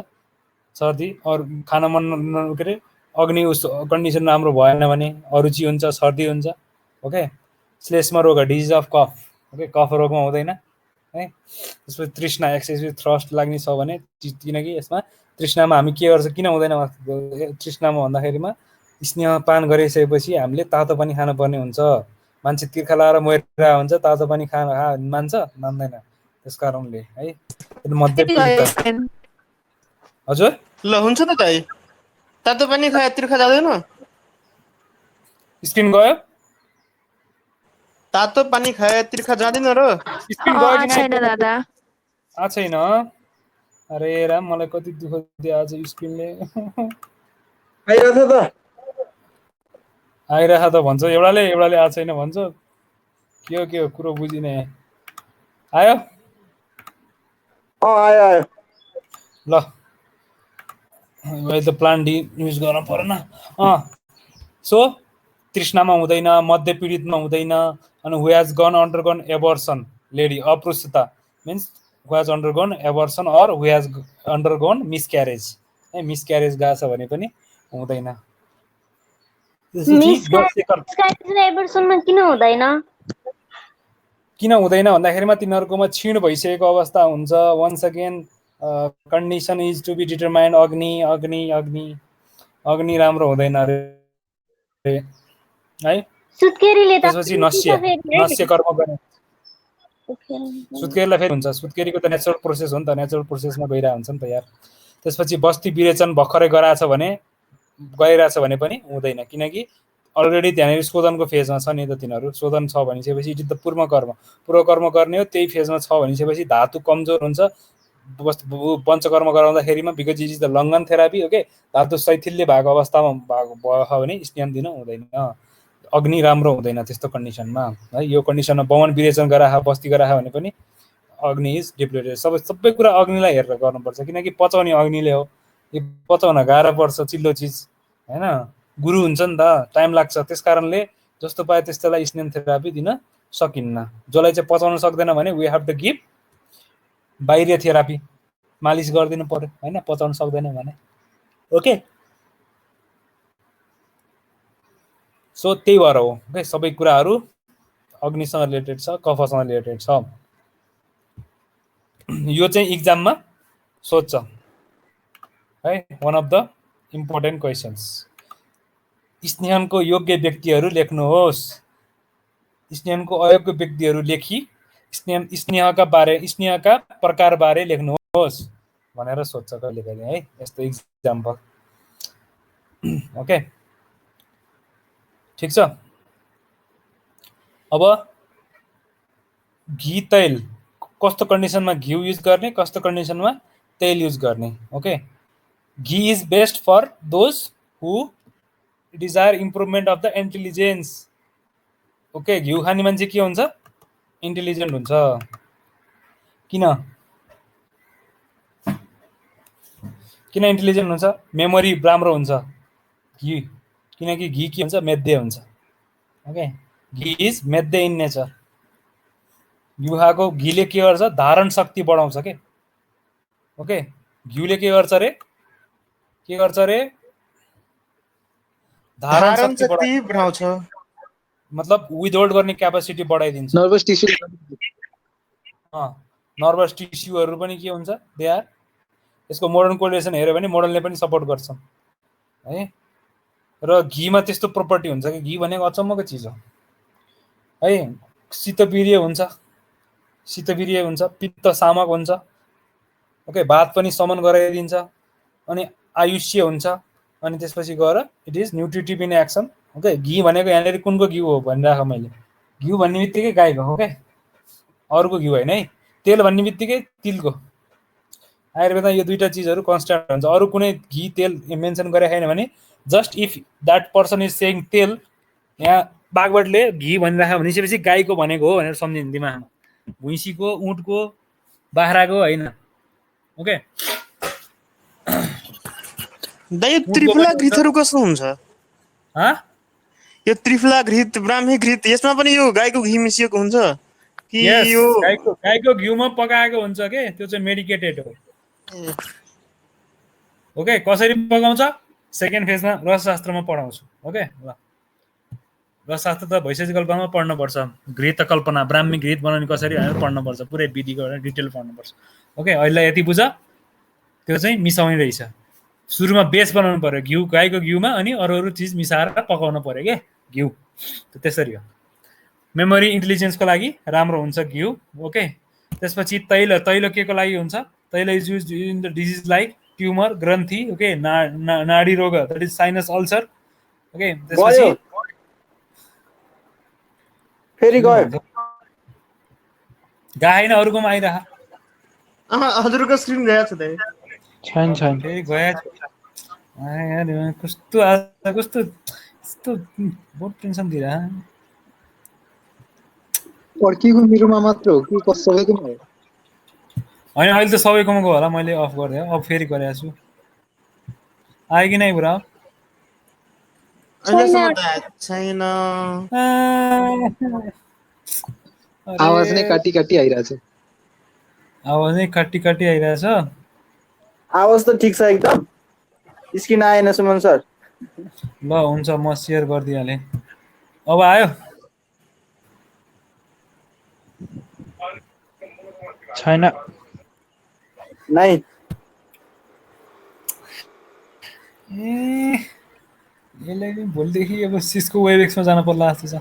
सर्दी अरू खान मन के अरे अग्नि उस कन्डिसन राम्रो भएन भने अरुचि हुन्छ, सर्दी हुन्छ। ओके, श्लेष्म रोग, डिजिज अफ कफ। ओके, कफ रोगमा हुँदैन है। त्यसपछि तृष्णा, एक्सेसिभ थ्रस्ट लाग्ने छ भने, किनकि यसमा तृष्णामा हामी के गर्छ, किन हुँदैन तृष्णामा भन्दाखेरिमा स्नेह पान गरिसकेपछि हामीले तातो पानी खानुपर्ने हुन्छ। मान्छे तिर्खा लगाएर मरिरहेको हुन्छ, तातो पानी मान्छ मान्दैन। त्यस कारणले है मध्य। हजुर ल हुन्छ त दाइ, तातो पानी खाए तिर्खा जाँदैन, स्किन गयो तातो पानी खाए तिर्खा जाँदैन र? स्क्रिन गयो कि छैन दादा। छैन। अरे राम, मलाई कति दुःख दियो आज स्क्रिनले। आइरहेको छ त? आइरहेको त भन्छ एउटाले आएको छैन भन्छ। के हो कुरो बुझिने। आयो? आयो आयो। ल अहिले त प्लान डी युज गर्न परेन। सो तृष्णामा हुँदैन, मध्य पीडितमा हुँदैन, अनि who has gone undergone abortion, lady अपरुषता means who has undergone abortion or who has undergone miscarriage. है मिसक्यारेज गएको छ भने पनि हुँदैन। एबर्सनमा किन हुँदैन? किन हुँदैन भन्दाखेरिमा तिनीहरूकोमा क्षीण भइसकेको अवस्था हुन्छ। Once again condition is to be determined. अग्नि राम्रो हुँदैन अरे है। सुत्केरीले त त्यसपछि नस्य कर्म गर्ने। सुत्केरीलाई फेरि हुन्छ। सुत्केरीको त नेचुरल प्रोसेस हो नि त, नेचुरल प्रोसेसमा गइरहेको हुन्छ नि त यार। त्यसपछि बस्ती विरेचन भर्खरै गरिरहेछ भने पनि हुँदैन, किनकि अलरेडी त्यहाँनिर शोधनको फेजमा छ नि त तिनीहरू। शोधन छ भनिसकेपछि इट इज द पूर्व कर्म गर्ने हो। त्यही फेजमा छ भनिसकेपछि धातु कमजोर हुन्छ। पञ्चकर्म गराउँदाखेरिमा बिकज इट इज द लङ्घन थेरापी। ओके, धातु शैथिल्य भएको अवस्थामा भयो भने स्नान दिन हुँदैन। अग्नि राम्रो हुँदैन त्यस्तो कन्डिसनमा है। यो कन्डिसनमा बमन विरेचन गरायो, बस्ती गरायो भने पनि अग्नि इज डिप्लेटेड। सबै कुरा अग्निलाई हेरेर गर्नुपर्छ, किनकि पचाउने अग्निले हो। यो पचाउन गाह्रो पर्छ, चिल्लो चिज होइन। गुरु हुन्छ नि त, टाइम लाग्छ। त्यस कारणले जस्तो पायो त्यस्तोलाई स्नेन थेरापी दिन सकिन्न। जसलाई चाहिँ पचाउन सक्दैन भने वी हेभ टु गिभ बाहिर थेरापी, मालिस गरिदिनु पर्यो होइन, पचाउन सक्दैन भने। ओके, सो त्यही भएर हो। ओके, सबै कुराहरू अग्निसँग रिलेटेड छ, कफसँग रिलेटेड छ। यो चाहिँ इक्जाममा सोध्छ है, one of the important questions. स्नेहनको योग्य व्यक्तिहरू लेख्नुहोस्। स्नेहनको अयोग्य व्यक्तिहरू लेखी स्नेहका प्रकार बारे लेख्नुहोस् भनेर सोध्छ कहिले कहिले है, यस्तो इक्जाम्पल। ओके, ठिक छ। अब घी तेल कस्तो कन्डिसनमा घिउ युज गर्ने, कस्तो कन्डिसनमा तेल युज गर्ने। Okay, ghee is best for those who desire improvement of the intelligence. Okay, घिउ खाने मान्छे के हुन्छ? इन्टेलिजेन्ट हुन्छ। किन इन्टेलिजेन्ट हुन्छ? मेमोरी राम्रो हुन्छ घी, किनकि घी के हुन्छ? मेध्ये हुन्छ। ओके, घी इज मेध्ये इन नेचर। घीले के गर्छ? धारण शक्ति बढाउँछ के। ओके, घिउले के गर्छ रे? धारण शक्ति बढाउँछ, मतलब विथहोल्ड गर्ने क्यापेसिटी बढाइदिन्छ। नर्भस टिस्यु नर्भस टिस्युहरू पनि के हुन्छ? They are. यसको मोडर्न कोरिलेसन हेऱ्यो भने मोडर्नले पनि सपोर्ट गर्छ है। र घीमा त्यस्तो प्रोपर्टी हुन्छ कि घी भनेको अचम्मको चिज हो है। शीतवीर्य हुन्छ, पित्त शामक हुन्छ। ओके, भात पनि समन गराइदिन्छ, अनि आयुष्य हुन्छ, अनि त्यसपछि गएर it is nutritive in action. Okay, घी भनेको यहाँनिर कुनको घिउ हो भनिराख मैले। घिउ भन्ने बित्तिकै गाईको हो क्या, अरूको घिउ होइन है। तेल भन्ने बित्तिकै तिलको। आयुर्वेदमा यो दुईवटा चिजहरू कन्स्ट्यान्ट हुन्छ। अरू कुनै घी तेल मेन्सन गरेको छैन भने just if that person is सेङ तेल, यहाँ बागबटले घी भनिराख्यो भनेपछि गाईको भनेको हो भनेर सम्झिनु दिमागमा। भुइँसीको, उँटको, बाख्राको होइन। ओके, दाइ त्रिफला घृतहरू कस्तो हुन्छ? यो त्रिफला घृत, ब्राह्मी घृत, यसमा पनि यो गाईको घी मिसिएको हुन्छ कि? यो गाईको घिउमा पकाएको हुन्छ के, त्यो चाहिँ मेडिकेटेड हो। ओके, कसरी पकाउँछ? सेकेन्ड फेजमा रसशास्त्रमा पढाउँछु। ओके, ल, रसशास्त्र त भैषज कल्पनामा पढ्नुपर्छ। घृत कल्पना, ब्राह्मी घृत बनाउने कसरी भनेर पढ्नुपर्छ, पुरै विधिको डिटेल पढ्नुपर्छ। ओके, अहिले यति बुझ, त्यो चाहिँ मिसाउने रहेछ। सुरुमा बेस बनाउनु पर्यो घिउ, गाईको घिउमा, अनि अरू चिज मिसाएर पकाउनु पर्यो के घिउ। त्यसरी हो। मेमोरी इन्टेलिजेन्सको लागि राम्रो हुन्छ घिउ। ओके, त्यसपछि तैल के को लागि हुन्छ? तैल is use in the disease like tumour, ग्रन्थि, ओके, नाडी रोग, that is sinus ulcer. Okay, त्यसपछि फेरि गयो गाएन अरूकोमा आइरह हजुरको स्क्रिन गएको छ दाइ छैन छैन फेरि गयो कस्तो आज कस्तो यस्तो बहुत टेन्सन दिएर पर्खिएको मेरोमा मात्र हो कि सबैकोमा हो होइन अहिले त सबैकोमा गयो होला मैले अफ गरिदिएँ अब फेरि गरेको छु आयो कि नै बुढा अहिलेसम्म त आएको छैन आवाज नै काटी काटी आइरहेछ आवाज नै काटी काटी आइरहेछ आवाज त ठिक छ एकदम स्क्रिन आएन सुमन सर ल हुन्छ म सेयर गरिदिइहालेँ अब आयो छैन नै यसलाई पनि भोलिदेखि अब सिस्को वेबएक्समा जानु पर्ला जस्तो छ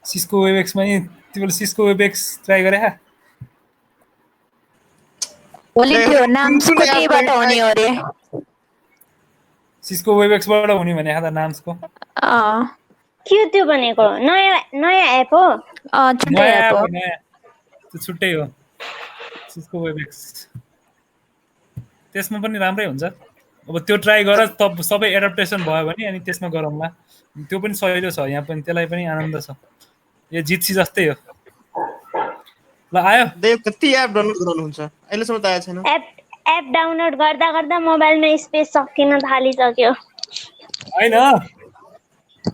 सिस्को वेबएक्समा नि तिमीले सिस्को वेबएक्स ट्राई गरे भोलि त्यो नाम्सको त्यहीबाट हुने हो अरे सिस्को वेबएक्सबाट हुने भने त नाम्सको के त्यो भनेको नयाँ एप हो छुट्टै नयाँ एप हो app हो, नयाँ त्यो छुट्टै हो सिस्को वेबएक्स त्यसमा पनि राम्रै हुन्छ अब त्यो ट्राई गर तब सबै एडप्टेसन भयो भने अनि त्यसमा गरौँला त्यो पनि सजिलो छ यहाँ पनि त्यसलाई पनि आनन्द छ यो जित्सी जस्तै हो ल आयो दाइ कति एप डाउनलोड गर्नुहुन्छ अहिलेसम्म त आएको छैन एप डाउनलोड गर्दा गर्दा मोबाइलमा स्पेस सकिन थालिसक्यो होइन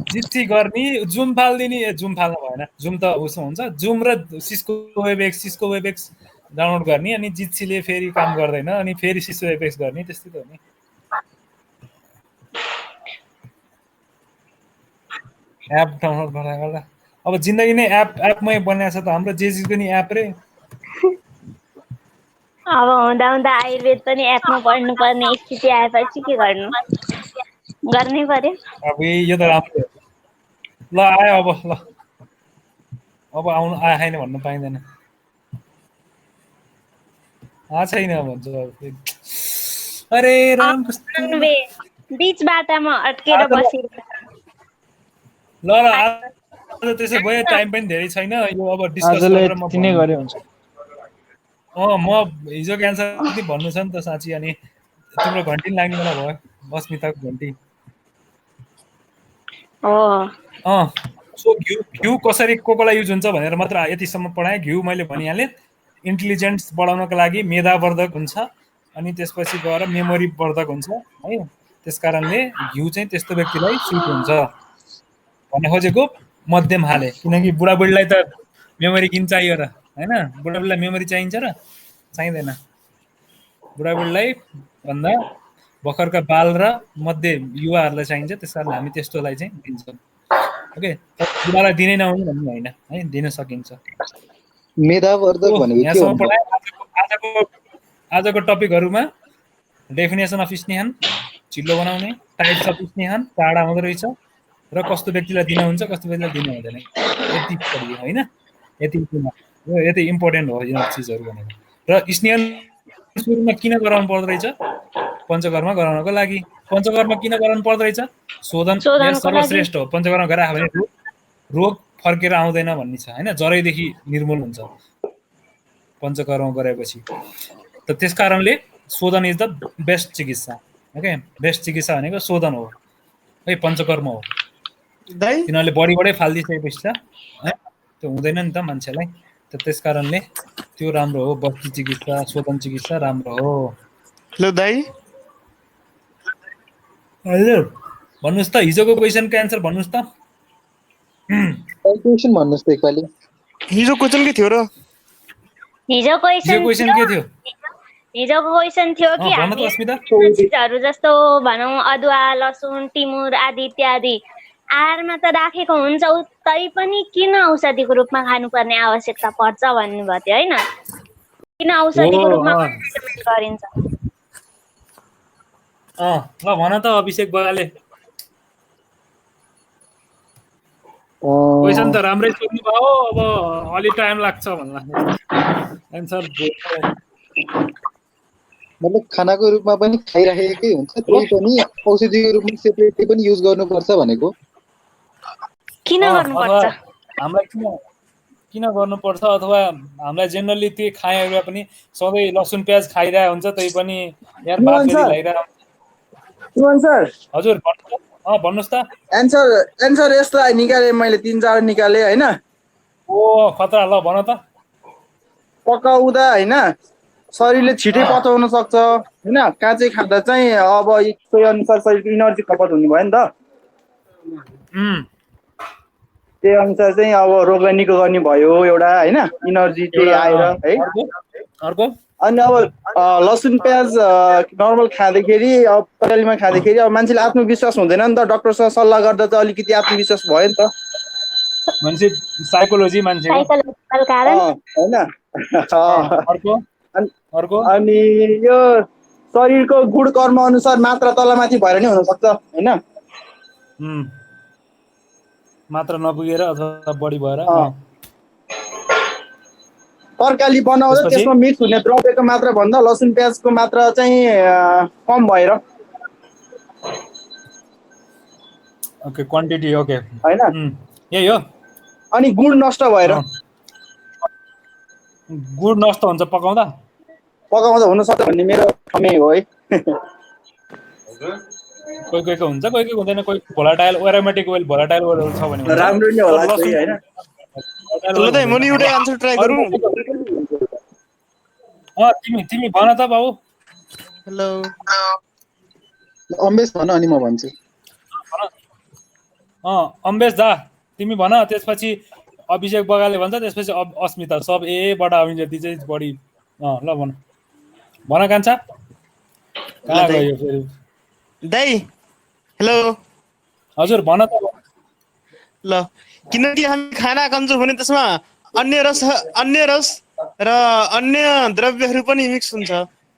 जित्सी गर्ने जुम फाल्दिने जुम फाल्नु भएन जुम त उसो हुन्छ जुम र सिस्को वेबएक्स डाउनलोड गर्ने अनि जित्सीले फेरि काम गर्दैन अनि फेरि सिस्को वेबएक्स गर्ने त्यस्तै त हो नि एप डाउनलोड गर्दा गर्दा अब जिन्दगी नै एपमै बनाएको छ त हाम्रो जेजीको नि एप रे अब हुँदा हुँदा आयुर्वेद पनि एपमा पढ्नु पर्ने स्थिति आएपछि के गर्नु गर्नै पर्यो अब यो त राम्रो ल आयो अब ल अब आउनु आएन भन्नु पाइँदैन छैन भन्छ अरे राम कस्तो बीच बाटामा अड्केर बसिरहेको ल आज त्यसो भयो टाइम पनि धेरै छैन यो अब डिस्कस आजले गरेर म तिनै गरे हुन्छ म हिजो क्यान्सर पनि भन्नु छ नि त साँच्ची अनि तिम्रो घन्टी लाग्ने बेला भयो अस्मिताको घन्टी सो घिउ कसरी कोलाई युज हुन्छ भनेर मात्र यतिसम्म पढाएँ घिउ मैले भनिहालेँ इन्टेलिजेन्स बढाउनको लागि मेधावर्धक हुन्छ अनि त्यसपछि गएर मेमोरी वर्धक हुन्छ है त्यस कारणले घिउ चाहिँ त्यस्तो व्यक्तिलाई सुट हुन्छ भन्ने खोजेको मध्यम हाले किनकि बुढाबुढीलाई त मेमोरी किन चाहियो र होइन बुढाबुढीलाई मेमोरी चाहिन्छ र चाहिँदैन बुढाबुढीलाई भन्दा भर्खरका बाल र मध्य युवाहरूलाई चाहिन्छ त्यस कारणले हामी त्यस्तोलाई चाहिँ दिन्छौँ ओके बुढालाई दिनै नहुने भन्ने होइन है दिन सकिन्छ मेधावर्धक भनेको के हो आजको टपिकहरूमा डेफिनेसन अफ स्नेहन चिल्लो बनाउने टाइप्स अफ स्नेहन टाढा हुँदो रहेछ र कस्तो व्यक्तिलाई दिन हुन्छ कस्तो व्यक्तिलाई दिन हुँदैन यति पढियो होइन यति इम्पोर्टेन्ट हो यो चिजहरू भनेको र स्नेहन सुरुमा किन गराउनु पर्दो रहेछ पञ्चकर्म गराउनको लागि पञ्चकर्म किन गराउनु पर्दो रहेछ शोधन सर्वश्रेष्ठ हो पञ्चकर्म गरायो भने रोग फर्केर आउँदैन भन्ने छ होइन जरैदेखि निर्मूल हुन्छ पञ्चकर्म गरेपछि त त्यस कारणले शोधन इज द बेस्ट चिकित्सा ओके बेस्ट चिकित्सा भनेको शोधन हो है पञ्चकर्म हो किनभने बडीबाटै फालिदिइसकेपछि त है त्यो हुँदैन नि त मान्छेलाई त त्यस कारणले त्यो राम्रो हो बस्ती चिकित्सा शोधन चिकित्सा राम्रो हो ल दाइ हजुर भन्नुहोस् त हिजोको क्वेसनको एन्सर भन्नुहोस् त क्वेसन भन्नुहोस् त एकपालि हिजो क्वेसन के थियो र हिजोको क्वेसन के थियो हिजोको क्वेसन थियो कि हामी चिजहरू जस्तो भनौँ अदुवा लसुन टिमुर आदि इत्यादि आहारमा त राखेको हुन्छ तै पनि किन औषधिको रूपमा खानुपर्ने आवश्यकता पर्छ भन्नुभएको थियो होइन किन औषधिको रूपमा गरिन्छ ल भन त अभिषेक बगाले क्वेसन त राम्रै सोध्नु भयो अब अलि टाइम लाग्छ भन्ला एन्सर मतलब खानाको रूपमा पनि खाइराखेकै हुन्छ त्यही पनि औषधिको रूपमा सेपरेटली पनि युज गर्नुपर्छ भनेको किन गर्नुपर्छ हामीलाई किन गर्नुपर्छ अथवा हामीलाई जेनरली त्यो खाएमा पनि सधैँ लसुन प्याज खाइरहेको हुन्छ त्यही पनि यार बात गरिरहेको सर हजुर भन्नुहोस् त एन्सर यस्तो निकालेँ मैले 3-4 निकालेँ होइन ओ खतरा ल भन त पकाउँदा होइन शरीरले छिटै पचाउन सक्छ होइन काँचै खाँदा चाहिँ अब सोही अनुसार शरीरको इनर्जी खपत हुने भयो नि त त्यही अनुसार चाहिँ अब रोग निको गर्ने भयो एउटा होइन इनर्जी त्यही आएर है अर्को अनि अब लसुन प्याज नर्मल खाँदाखेरि अब तरिकामा खाँदाखेरि अब मान्छेले आत्मविश्वास हुँदैन नि त डक्टरसँग सल्लाह गर्दा चाहिँ अलिकति आत्मविश्वास भयो नि त मान्छे साइकोलोजी मान्छेको होइन अर्को अनि यो शरीरको गुण कर्म अनुसार मात्रा तलमाथि भएर नै हुनसक्छ होइन मात्रा नपुगेर अथवा बढी भएर तरकारी बनाउँदा त्यसमा मिक्स हुने द्रव्यको मात्रा भन्दा लसुन प्याजको मात्रा चाहिँ कम भएर ओके क्वान्टिटी ओके होइन यही हो अनि गुड नष्ट भएर गुड नष्ट हुन्छ पकाउँदा हुन सक्छ भन्ने मेरो ठमै हो है कोही कोहीको हुन्छ कोही कोही हुँदैन कोही volatile aromatic oil volatile oil छ भने राम्रो नै होला हैन ल त म एउटै आन्सर ट्राई गरौँ तिमी भन त बाबु हेलो अम्बेस भन अनि म भन्छु अम्बेस दा तिमी भन त्यसपछि अभिषेक बगाले भन्छ त्यसपछि अस्मिता सब बाट आउने जति चाहिँ बढी ल भन कान्छा कहाँ गयो फेरि दाइ हेलो हजुर भन त ल किनकि हामी खाना खान्छौँ भने त्यसमा अन्य रस र अन्य द्रव्यहरू पनि मिक्स हुन्छ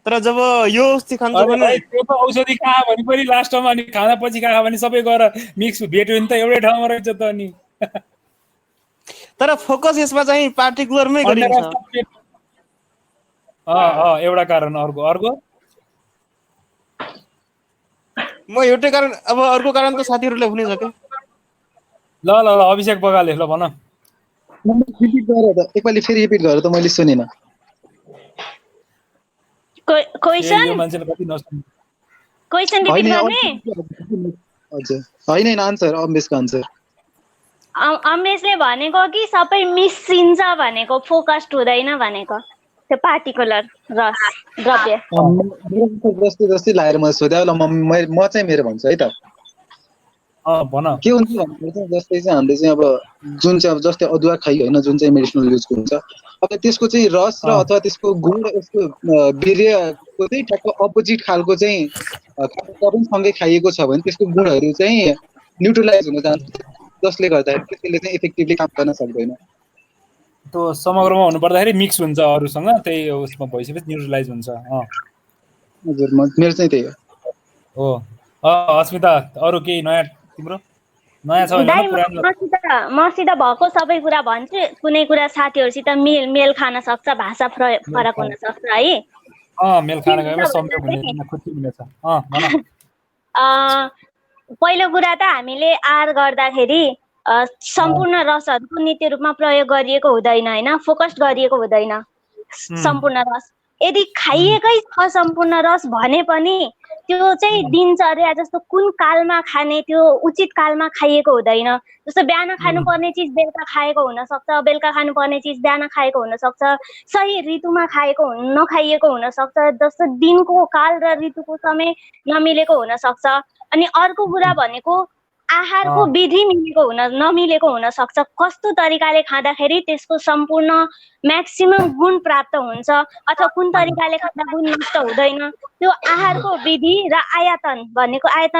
तर जब यो औषधि खान्छौँ भने त्यो त औषधि कहाँ भने पनि लास्टमा अनि खाना पछि कहाँ भने सबै गएर मिक्स भेट्यो नि त एउटै ठाउँमा रहेछ त अनि तर फोकस यसमा चाहिँ पार्टिकुलरमै गरिन्छ एउटा कारण अर्को म एउटै कारण अब अर्को कारण त साथीहरूले हुनै सक्यो ल अभिषेक बगाले ल भन रिपिट गरेर एकपालि फेरि रिपिट गरेर त मैले सुनिनँ क्वेशन रिपिट गर्ने हजुर होइन आन्सर अम्बेसको आन्सर अम्बेसले भनेको कि सबै मिसिन्छ भनेको फोकस्ड हुँदैन भनेको त्यो पार्टिकुलर रस द्रव्य जस्तै लागेर मैले सोधेँ ल म चाहिँ मेरो भन्छु है त भन के हुन्छ भन्दाखेरि चाहिँ जस्तै चाहिँ हामीले चाहिँ अब जुन चाहिँ अब जस्तै अदुवा खाइ होइन जुन चाहिँ मेडिसिनल युजको हुन्छ अब त्यसको चाहिँ रस र अथवा त्यसको गुण यसको वीर्यको चाहिँ ठ्याक्क अपोजिट खालको चाहिँ पनि सँगै खाइएको छ भने त्यसको गुणहरू चाहिँ न्युट्रलाइज हुन जान्छ जसले गर्दाखेरि त्यसले चाहिँ इफेक्टिभली काम गर्न सक्दैन त्यो समग्रमा हुनु पर्दाखेरि मिक्स हुन्छ अरूसँग त्यही उसमा भइसकेपछि न्युट्रलाइज हुन्छ हजुर मेरो चाहिँ त्यही हो अस्मिता अरू केही नयाँ तिम्रो नयाँ छ भने मसित भएको सबै कुरा भन्छु कुनै कुरा साथीहरूसित मेल खान सक्छ भाषा फरक हुन सक्छ है मेल खान गएमा संयोग हुने खुसी हुनेछ पहिलो कुरा त हामीले आहार गर्दाखेरि सम्पूर्ण रसहरूको नित्य रूपमा प्रयोग गरिएको हुँदैन होइन फोकस्ड गरिएको हुँदैन सम्पूर्ण रस यदि खाइएकै छ सम्पूर्ण रस भने पनि त्यो चाहिँ दिनचर्या जस्तो कुन कालमा खाने त्यो उचित कालमा खाइएको हुँदैन जस्तो बिहान खानुपर्ने चिज बेलुका खाएको हुन सक्छ बेलुका खानुपर्ने चिज बिहान खाएको हुन सक्छ सही ऋतुमा खाएको नखाइएको हुन सक्छ जस्तो दिनको काल र ऋतुको समय नमिलेको हुन सक्छ अनि अर्को कुरा भनेको आहारको विधि नमिलेको हुन सक्छ कस्तो तरिकाले खाँदाखेरि त्यसको सम्पूर्ण म्याक्सिमम गुण प्राप्त हुन्छ अथवा कुन तरिकाले खाँदा गुण नष्ट हुँदैन त्यो आहारको विधि र आयतन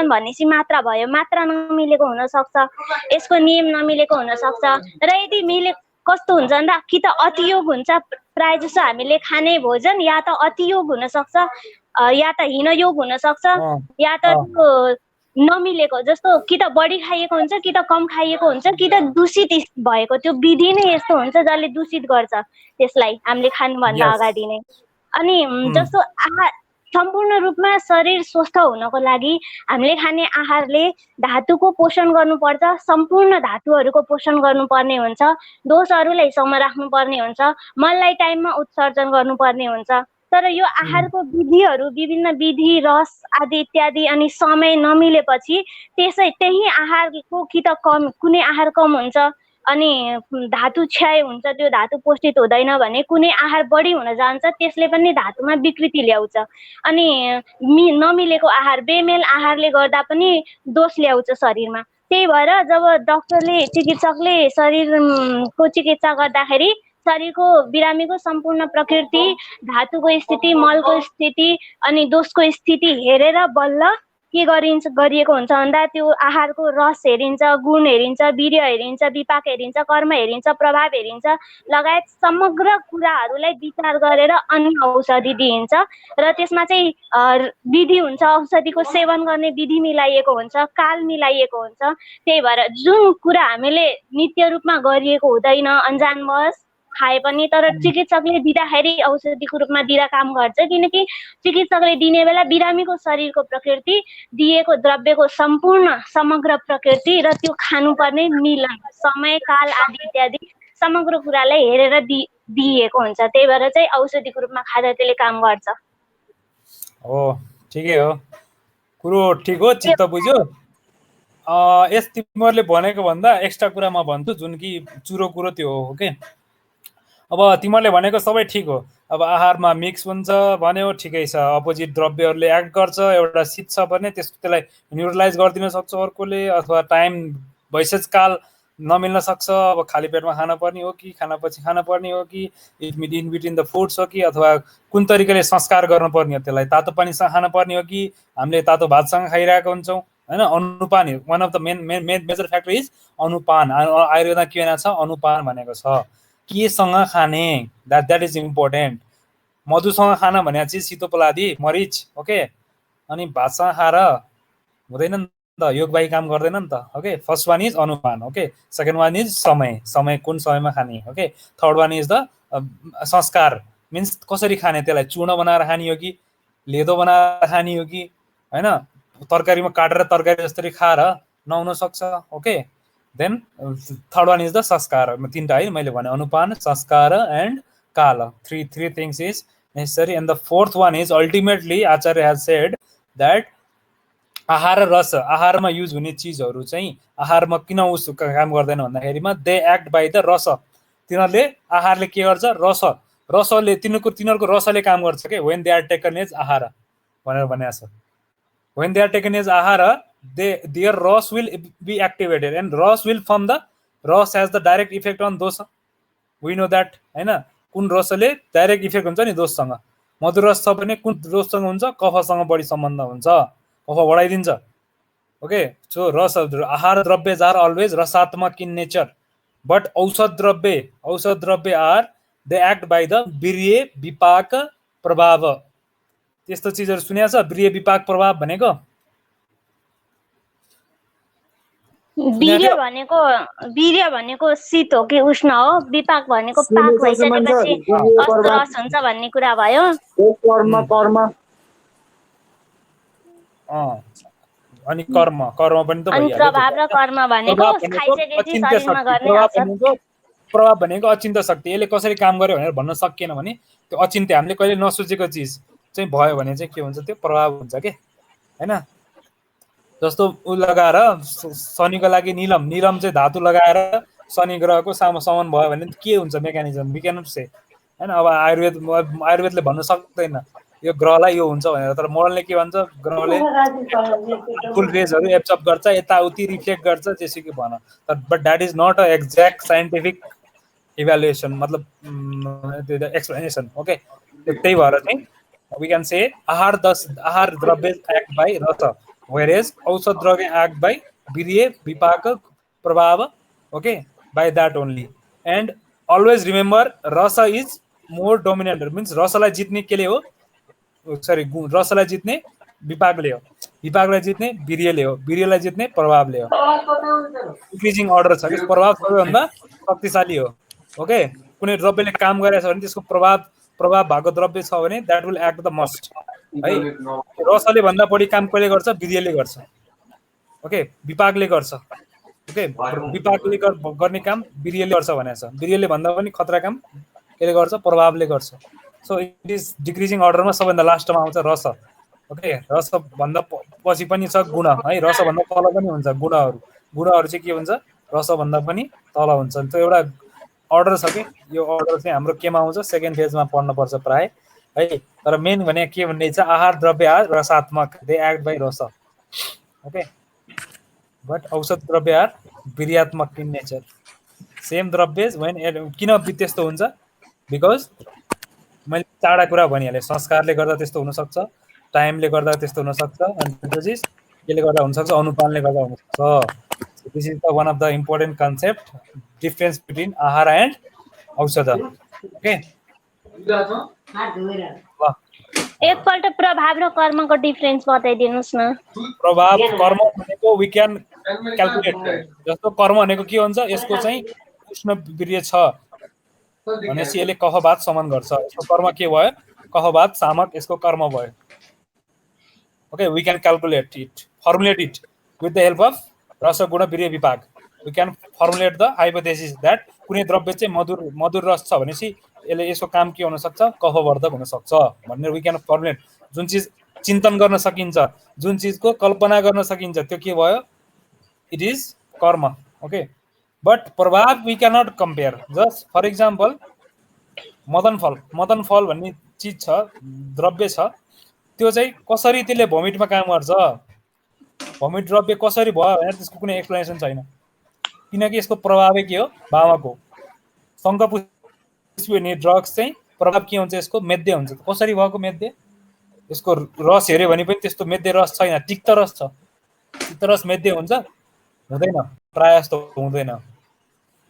भनेपछि मात्रा भयो मात्रा नमिलेको हुन सक्छ यसको नियम नमिलेको हुन सक्छ र यदि कस्तो हुन्छ भन्दा कि त अतियोग हुन्छ प्रायः जसो हामीले खाने भोजन या त अतियोग हुन सक्छ या त हीनयोग हुन सक्छ या त नमिलेको जस्तो कि त बढी खाइएको हुन्छ कि त कम खाइएको हुन्छ कि त दूषित भएको त्यो विधि नै यस्तो हुन्छ जसले दूषित गर्छ त्यसलाई हामीले खानुभन्दा अगाडि नै अनि जस्तो सम्पूर्ण रूपमा शरीर स्वस्थ हुनको लागि हामीले खाने आहारले धातुको पोषण गर्नुपर्छ, सम्पूर्ण धातुहरूको पोषण गर्नुपर्ने हुन्छ, दोषहरूलाई सम राख्नुपर्ने हुन्छ, मललाई टाइममा उत्सर्जन गर्नुपर्ने हुन्छ। तर यो आहारको विधिहरू विभिन्न विधि, रस आदि इत्यादि अनि समय नमिलेपछि त्यही आहारको कि त कुनै आहार कम हुन्छ अनि धातु क्षय हुन्छ, त्यो धातु पोषित हुँदैन भने कुनै आहार बढी हुन जान्छ, त्यसले पनि धातुमा विकृति ल्याउँछ। अनि नमिलेको आहार, बेमेल आहारले गर्दा पनि दोष ल्याउँछ शरीरमा। त्यही भएर जब डक्टरले चिकित्सकले शरीरको चिकित्सा गर्दाखेरि शरीरको बिरामीको सम्पूर्ण प्रकृति, धातुको स्थिति, मलको स्थिति अनि दोषको स्थिति हेरेर बल्ल के गरिएको हुन्छ भन्दा त्यो आहारको रस हेरिन्छ, गुण हेरिन्छ, वीर्य हेरिन्छ, विपाक हेरिन्छ, कर्म हेरिन्छ, प्रभाव हेरिन्छ, लगायत समग्र कुराहरूलाई विचार गरेर अनि औषधि दिइन्छ। र त्यसमा चाहिँ विधि हुन्छ, औषधिको सेवन गर्ने विधि मिलाइएको हुन्छ, काल मिलाइएको हुन्छ। त्यही भएर जुन कुरा हामीले नित्य रूपमा गरिएको हुँदैन, अन्जानवश खाए पनि, तर चिकित्सकले दिँदाखेरि औषधिको रूपमा दिँदा काम गर्छ, किनकि चिकित्सकले दिने बेला बिरामीको शरीरको प्रकृति, दिएको द्रव्यको सम्पूर्ण समग्र प्रकृति र त्यो खानुपर्ने मिलन, समय, काल आदि इत्यादि समग्र कुरालाई हेरेर दिइएको हुन्छ। त्यही भएर चाहिँ औषधिको रूपमा खाँदा त्यसले काम गर्छ। हो, ठिकै हो, कुरो ठिक हो, चित्त बुझ्यो। यस तिमीहरूले भनेको भन्दा एक्स्ट्रा कुरा म भन्छु, जुन कि चुरो कुरो त्यो हो के। अब तिमीहरूले भनेको सबै ठिक हो। अब आहारमा मिक्स हुन्छ भन्यो, ठिकै छ, अपोजिट द्रव्यहरूले एक्ट गर्छ, एउटा शीत छ भने त्यसलाई न्युट्रलाइज गरिदिन सक्छ अर्कोले, अथवा टाइम भइसज काल नमिल्न सक्छ। अब खाली पेटमा खान पर्ने हो कि खानापछि खान पर्ने हो कि इन बिट्विन द फुड्स हो कि अथवा कुन तरिकाले संस्कार गर्नुपर्ने हो, त्यसलाई तातो पानीसँग खान पर्ने हो कि हामीले तातो भातसँग खाइरहेको हुन्छौँ होइन। अनुपान, one of the major factor is अनुपान। आयुर्वेदमा के भनेको छ, अनुपान भनेको छ केसँग खाने, द्याट इज इम्पोर्टेन्ट। मधुसँग खान भने चाहिँ सितो पलादी मरिच, ओके, अनि भातसँग खाएर हुँदैन नि त, योगबाही काम गर्दैन नि त, ओके। फर्स्ट वान इज अनुपान, ओके। सेकेन्ड वान इज समय कुन समयमा खाने, okay. Third one is the संस्कार, मिन्स कसरी खाने, त्यसलाई चूर्ण बनाएर खाने हो कि लेदो बनाएर खाने हो कि होइन, तरकारीमा काटेर तरकारी जसरी खाएर नहुन सक्छ, okay. Then third one is the sanskara, तिनवटा है मैले भने, anupana, sanskara and kala, three things is necessary. And the fourth one is ultimately acharya has said that ahara र रस, आहारमा युज हुने चिजहरू चाहिँ आहारमा किन उस काम गर्दैन भन्दाखेरिमा दे एक्ट बाई द रस। तिनीहरूले आहारले के गर्छ, रसले तिनीहरूको रसले काम गर्छ के, when they are taken as ahara भनेर भनेको छ। When they are taken as ahara, their ROS will be activated, and ROS will form the ROS has the direct effect on dosa. We know that, हैन। कुन रसले direct effect हुन्छ नि दोषसँग। मधुर रस छ भने कुन दोषसँग हुन्छ, कफसँग बढी सम्बन्ध हुन्छ, कफ बढाइदिन्छ, ओके। सो रस, आहार द्रव्य आर अलवेज रसात्मक इन नेचर, बट औषध द्रव्य are they act by the वीर्य विपाक प्रभाव। त्यस्तो चिजहरू सुनेको छ, वीर्य विपाक प्रभाव भनेको? वीर्य भनेको शीत हो कि उष्ण हो, विपाक भनेको पाक भइसकेपछि कस्तो रस हुन्छ भन्ने कुरा भयो। अनि कर्म पनि त भइहाल्यो। प्रभाव र कर्म भनेको खाइसकेपछि शरीरमा गर्ने असर। प्रभाव भनेको अचिन्त्य शक्ति, यसले कसरी काम गर्यो भनेर भन्न सकिएन भने त्यो अचिन्त्य, हामीले कहिले नसोचेको चिज चाहिँ भयो भने चाहिँ के हुन्छ, त्यो प्रभाव हुन्छ के, हैन। जस्तो उ लगाएर शनिको लागि नीलम चाहिँ धातु लगाएर शनि ग्रहको समन भयो भने के हुन्छ मेकानिजम, वी क्यानट से, हैन। अब आयुर्वेदले भन्न सक्दैन यो ग्रहलाई यो हुन्छ भनेर, तर मोडलले के भन्छ, ग्रहले फुल रेजहरू एब्जर्ब गर्छ, यताउति रिफ्लेक्ट गर्छ, जेसुकै भन। But that is not a exact scientific evaluation, मतलब एक्सप्लेनेसन, ओके। त्यही भएर चाहिँ we can say ahar dravya act by rasa, whereas औषध द्रव्य act by virya vipaka prabhava, okay, by that only. And always remember rasa is more dominant, means रसलाई जित्ने केले हो, sorry रसलाई जित्ने विपाकले हो, विपाकलाई जित्ने वीर्यले हो, वीर्यलाई जित्ने प्रभावले हो। इन्क्रिजिङ अर्डर छ कि प्रभाव सबैभन्दा शक्तिशाली हो, ओके। कुनै द्रव्यले काम गरेछ भने त्यसको प्रभाव भएको द्रव्य छ भने that will act the must, है रसले भन्दा बढी काम कसले गर्छ वीर्यले गर्छ ओके विपाकले गर्छ ओके विपाकले गर्ने काम वीर्यले गर्छ भनेको छ वीर्यले भन्दा पनि खतरा काम केले गर्छ प्रभावले गर्छ सो इट इज डिक्रिजिङ अर्डरमा सबैभन्दा लास्टमा आउँछ रस ओके रस भन्दा पछि पनि छ गुण है रस भन्दा तल पनि हुन्छ गुणहरू चाहिँ के हुन्छ रस भन्दा पनि तल हुन्छ त्यो एउटा अर्डर छ कि यो अर्डर चाहिँ हाम्रो केमा आउँछ सेकेन्ड फेजमा पढ्नुपर्छ प्राय है तर मेन भने के भन्ने चाहिँ आहार द्रव्य आहार रसात्मक दे एक्ट बाई रस ओके बट औषध द्रव्य आहार वीर्यात्मक इन नेचर सेम द्रव्य किन त्यस्तो हुन्छ बिकज मैले चाँडा कुरा भनिहालेँ संस्कारले गर्दा त्यस्तो हुनसक्छ टाइमले गर्दा त्यस्तो हुनसक्छ अनि त्यो चिज केले गर्दा हुनसक्छ अनुपानले गर्दा हुनसक्छ this is the one of the important concept difference between आहार एन्ड औषध ओके एकपल्ट प्रभाव र कर्मको डिफरेन्स बताइदिनुस् न प्रभाव कर्म भनेको वी क्यान क्याल्कुलेट जस्तो कर्म भनेको के हुन्छ यसको चाहिँ उष्ण वीर्य छ भनेपछि यसले कहवाद समान गर्छ यसको कर्म के भयो कहवाद सामक यसको कर्म भयो okay we can calculate it formulate it with the help of रस गुण वीर्य विपाक we can formulate the hypothesis that कुनै द्रव्य चाहिँ मधुर रस छ भनेपछि यसले यसको काम के हुन सक्छ कहवर्धक हुन सक्छ भनेर वी क्यान फर्मुलेट जुन चिज चिन्तन गर्न सकिन्छ जुन चिजको कल्पना गर्न सकिन्छ त्यो के भयो it is karma okay but prabhava we cannot compare just for example madana phala भन्ने चिज छ द्रव्य छ त्यो चाहिँ कसरी त्यसले भोमिटमा काम गर्छ भोमिट द्रव्य कसरी भयो भनेर त्यसको कुनै एक्सप्लेनेसन छैन किनकि यसको प्रभावै के हो वामक हो शङ्खपुष्पी भन्ने ड्रग्स चाहिँ प्रभाव के हुन्छ यसको मेद्य हुन्छ कसरी भएको मेद्य यसको रस हेऱ्यो भने पनि त्यस्तो मेद्य रस छैन तिक्त रस छ तिक्त रस मेद्य हुन्छ हुँदैन प्राय जस्तो हुँदैन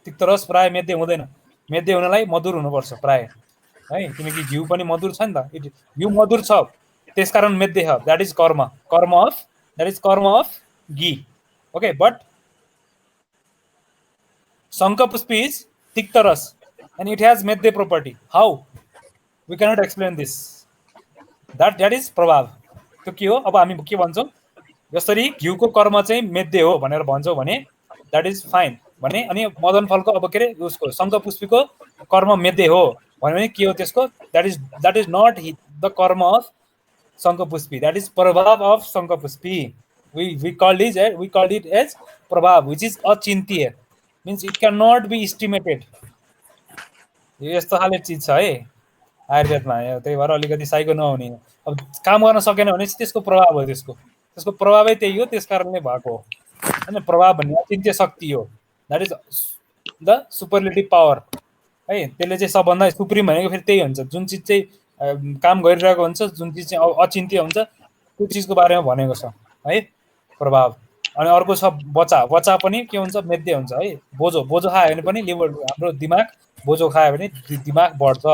तिक्त रस प्राय मेद्य हुँदैन मेद्य हुनलाई मधुर हुनुपर्छ प्राय है किनकि घिउ पनि मधुर छ नि त घिउ मधुर छ त्यसकारण मेद्य छ that is karma of ghee okay but शङ्खपुष्पी इज तिक्त रस and it has medde property how we cannot explain this that is प्रभाव त्यो के हो अब हामी के भन्छौँ जसरी घिउको कर्म चाहिँ मेद्य हो भनेर भन्छौँ भने that is fine भने अनि मदन फलको अब के रे उसको शङ्खपुष्पीको कर्म मेद्य हो भने के हो त्यसको that is not the कर्म of शङ्खपुष्पी that is प्रभाव of शङ्खपुष्पी we called it as प्रभाव which is अचिन्त्य means it cannot be estimated यस्तो खाले चिज छ है आयुर्वेदमा त्यही भएर अलिकति साइको नहुने अब काम गर्न सकेन भने त्यसको प्रभाव हो त्यसको प्रभावै त्यही हो त्यस कारणले भएको हो हैन प्रभाव भन्ने अचिन्त्य शक्ति हो that is the superlative power है त्यसले चाहिँ सबभन्दा सुप्रिम भनेको फेरि त्यही हुन्छ जुन चिज चाहिँ काम गरिरहेको हुन्छ जुन चिज चाहिँ अचिन्त्य हुन्छ त्यो चिजको बारेमा भनेको छ है प्रभाव अनि अर्को छ बच्चा पनि के हुन्छ मेद्य हुन्छ है बोझो खायो भने पनि लिभर हाम्रो दिमाग बोझो खायो भने दिमाग बढ्छ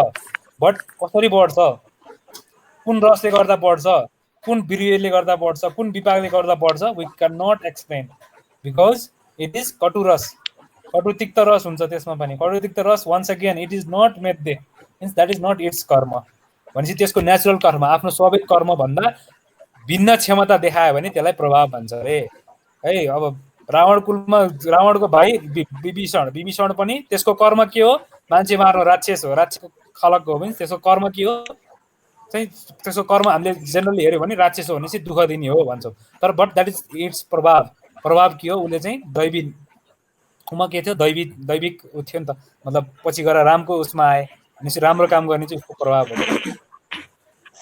बट कसरी बढ्छ कुन रसले गर्दा बढ्छ कुन वीर्यले गर्दा बढ्छ कुन विपाकले गर्दा बढ्छ we can not explain because it is कटु तिक्त रस हुन्छ त्यसमा पनि कटु तिक्त रस once again it is not मेद्य means that is not it's karma भनेपछि त्यसको नेचुरल कर्म आफ्नो स्वाभाविक कर्म भन्दा भिन्न क्षमता देखायो भने त्यसलाई प्रभाव भन्छ अरे है अब रावण कुलमा रावणको भाइ विभीषण पनि त्यसको कर्म के हो मान्छे मार्न राक्षस हो राक्षसको खलकको हो भने त्यसको कर्म के हो चाहिँ त्यसको कर्म हामीले जेनरली हेऱ्यो भने राक्षस हो भने चाहिँ दुःख दिने हो भन्छौँ तर बट द्याट इज इट्स प्रभाव के हो उसले चाहिँ उमा के थियो दैविक उ थियो नि त मतलब पछि गएर रामको उसमा आए भनेपछि राम्रो काम गर्ने चाहिँ उसको प्रभाव हो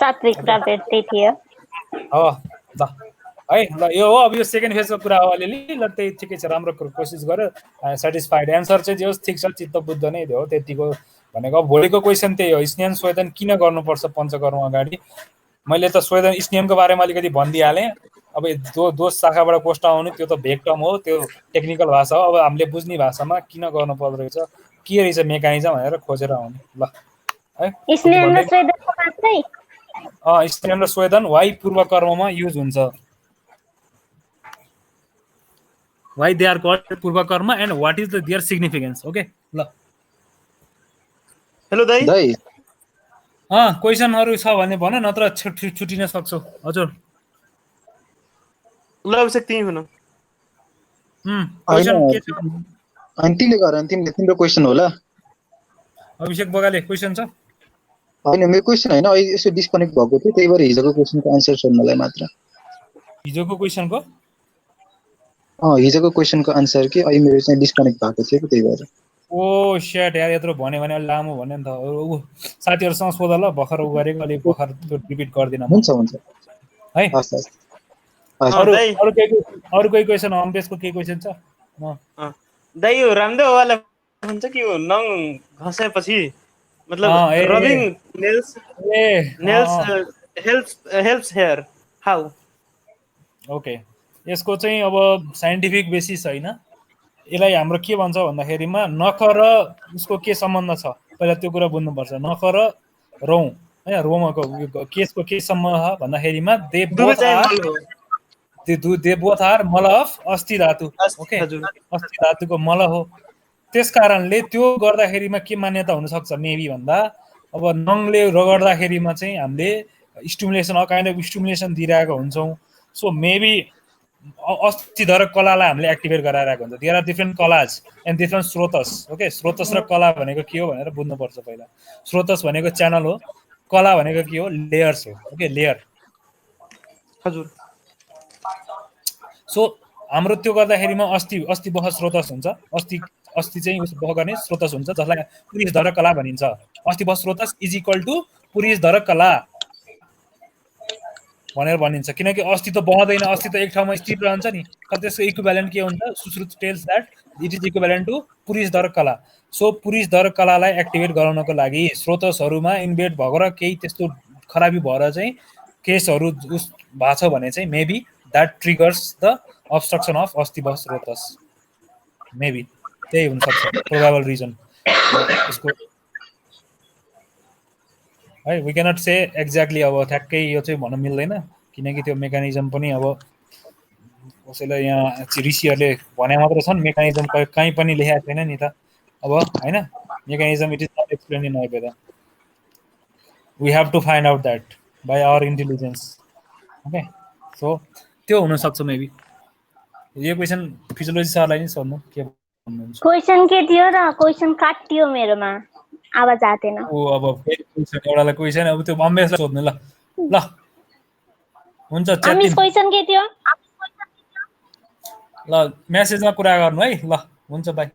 सात्विक प्रवृत्ति थियो है ल यो हो अब यो सेकेन्ड फेजको कुरा हो अलिअलि ल त्यही ठिकै छ राम्रो कोसिस गर्यो सेटिस्फाइड एन्सर चाहिँ जे होस् ठिक छ चित्त बुद्ध नै हो त्यतिको भनेको भोलिको क्वेसन त्यही हो स्नेम स्वेदन किन गर्नुपर्छ पञ्चकर्म अगाडि मैले त स्वेदन स्नेमको बारेमा अलिकति भनिदिइहालेँ अब दोष शाखाबाट कोष्ट आउनु त्यो त भेग टर्म हो त्यो टेक्निकल भाषा हो अब हामीले बुझ्ने भाषामा किन गर्नु पर्दो रहेछ के रहेछ मेकानिजम भनेर खोजेर आउने ल है स्नेम र स्वेदन वाइ पूर्व कर्ममा युज हुन्छ why they are called purva karma and what is their significance okay la hello dai क्वेसनहरु छ भने भन नत्र छुटिन सक्छौ हजुर ल अभिषेक तिमी भन क्वेसन के छ अनि तिमीले गर अनि तिम्रो क्वेसन होला अभिषेक बगाले क्वेसन छ होइन मेरो क्वेसन होइन अहिले यसो डिस्कनेक्ट भएको थियो त्यही भएर हिजोको क्वेसनको आन्सर सोध्नलाई मात्र हिजोको क्वेसनको हिजोको क्वेसनको आन्सर के अहिले मेरो चाहिँ डिस्कनेक्ट भएको थियो त्यही भएर ओ शिट यार यत्रो भन्यो भने अलि लामो भन्यो नि त साथीहरुसँग सोध ल भर्खर उ गरेको अलि भर्खर त्यो रिपिट गर्दिन हुन्छ है हस् अरु कोही क्वेसन अम्बेसको के क्वेसन छ दाइ यो रामदेव वाला हुन्छ कि यो नङ घसेपछि मतलब rubbing nails helps hair how okay यसको चाहिँ अब साइन्टिफिक बेसिस हैन यसलाई हाम्रो के भन्छ भन्दाखेरिमा नख र उसको के सम्बन्ध छ पहिला त्यो कुरा बुझ्नुपर्छ नख र रौं हैन रोमको केसको के सम्बन्ध छ भन्दाखेरिमा दे बोथ आर मल अफ अस्ति धातु ओके अस्ति धातुको मल हो त्यसकारणले त्यो गर्दाखेरिमा के मान्यता हुन सक्छ मेबी भन्दा अब नङले रगड्दाखेरिमा चाहिँ हामीले stimulation a kind of stimulation दिइरहेको हुन्छौं सो मेबी अस्थिधारक कलालाई हामीले एक्टिभेट गराइरहेको हुन्छ देयर आर डिफरेन्ट कलाज एन्ड डिफरेन्ट स्रोतस ओके स्रोतस र कला भनेको के हो भनेर बुझ्नुपर्छ पहिला स्रोतस भनेको च्यानल हो कला भनेको के हो लेयर्स हो ओके लेयर हजुर सो हाम्रो त्यो गर्दाखेरिमा अस्ति बह स्रोतस हुन्छ अस्ति चाहिँ उस बह गर्ने स्रोतस हुन्छ जसलाई पुरीषधर कला भनिन्छ अस्ति बह स्रोतस इज इक्वल टु पुरीषधर कला भनेर भनिन्छ किनकि अस्ति त बहदैन अस्ति त एक ठाउँमा स्थिर रहन्छ नि तर त्यसको इक्विभ्यालेन्ट के हुन्छ Sushruta tells that it is equivalent to पुरीषधर कला सो पुरीषधर कलालाई एक्टिभेट गराउनको लागि स्रोतसहरुमा इन्भेट भएको र केही त्यस्तो खराबी भएर चाहिँ केसहरु उस भएको छ भने चाहिँ maybe that triggers the obstruction of अस्थिबह स्रोतस मेबी त्यही हुन सक्छ प्रोबेबल रिजन यसको है वी क्यानट से एक्ज्याक्टली अब ठ्याक्कै यो चाहिँ भन्न मिल्दैन किनकि त्यो मेकानिजम पनि अब कसैलाई यहाँ ऋषिहरुले भने मात्र छन् मेकानिजम कहीँ पनि लेखेको छैन नि त अब हैन mechanism it is not explained in Vedas we have to find out that by our intelligence okay so त्यो हुन सक्छ मेबी यो क्वेशन फिजियोलोजी सरलाई नि सोध्नु के भन्नुहुन्छ क्वेशन के थियो र क्वेशन काट्यो मेरोमा आवाज आतेन ओ अब फेरि क्वेशन एउटालाई क्वेशन अब त्यो अम्बेसलाई सोध्नु ल ल हुन्छ अमिस क्वेशन के थियो ल मेसेजमा कुरा गर्नु है ल हुन्छ बाइ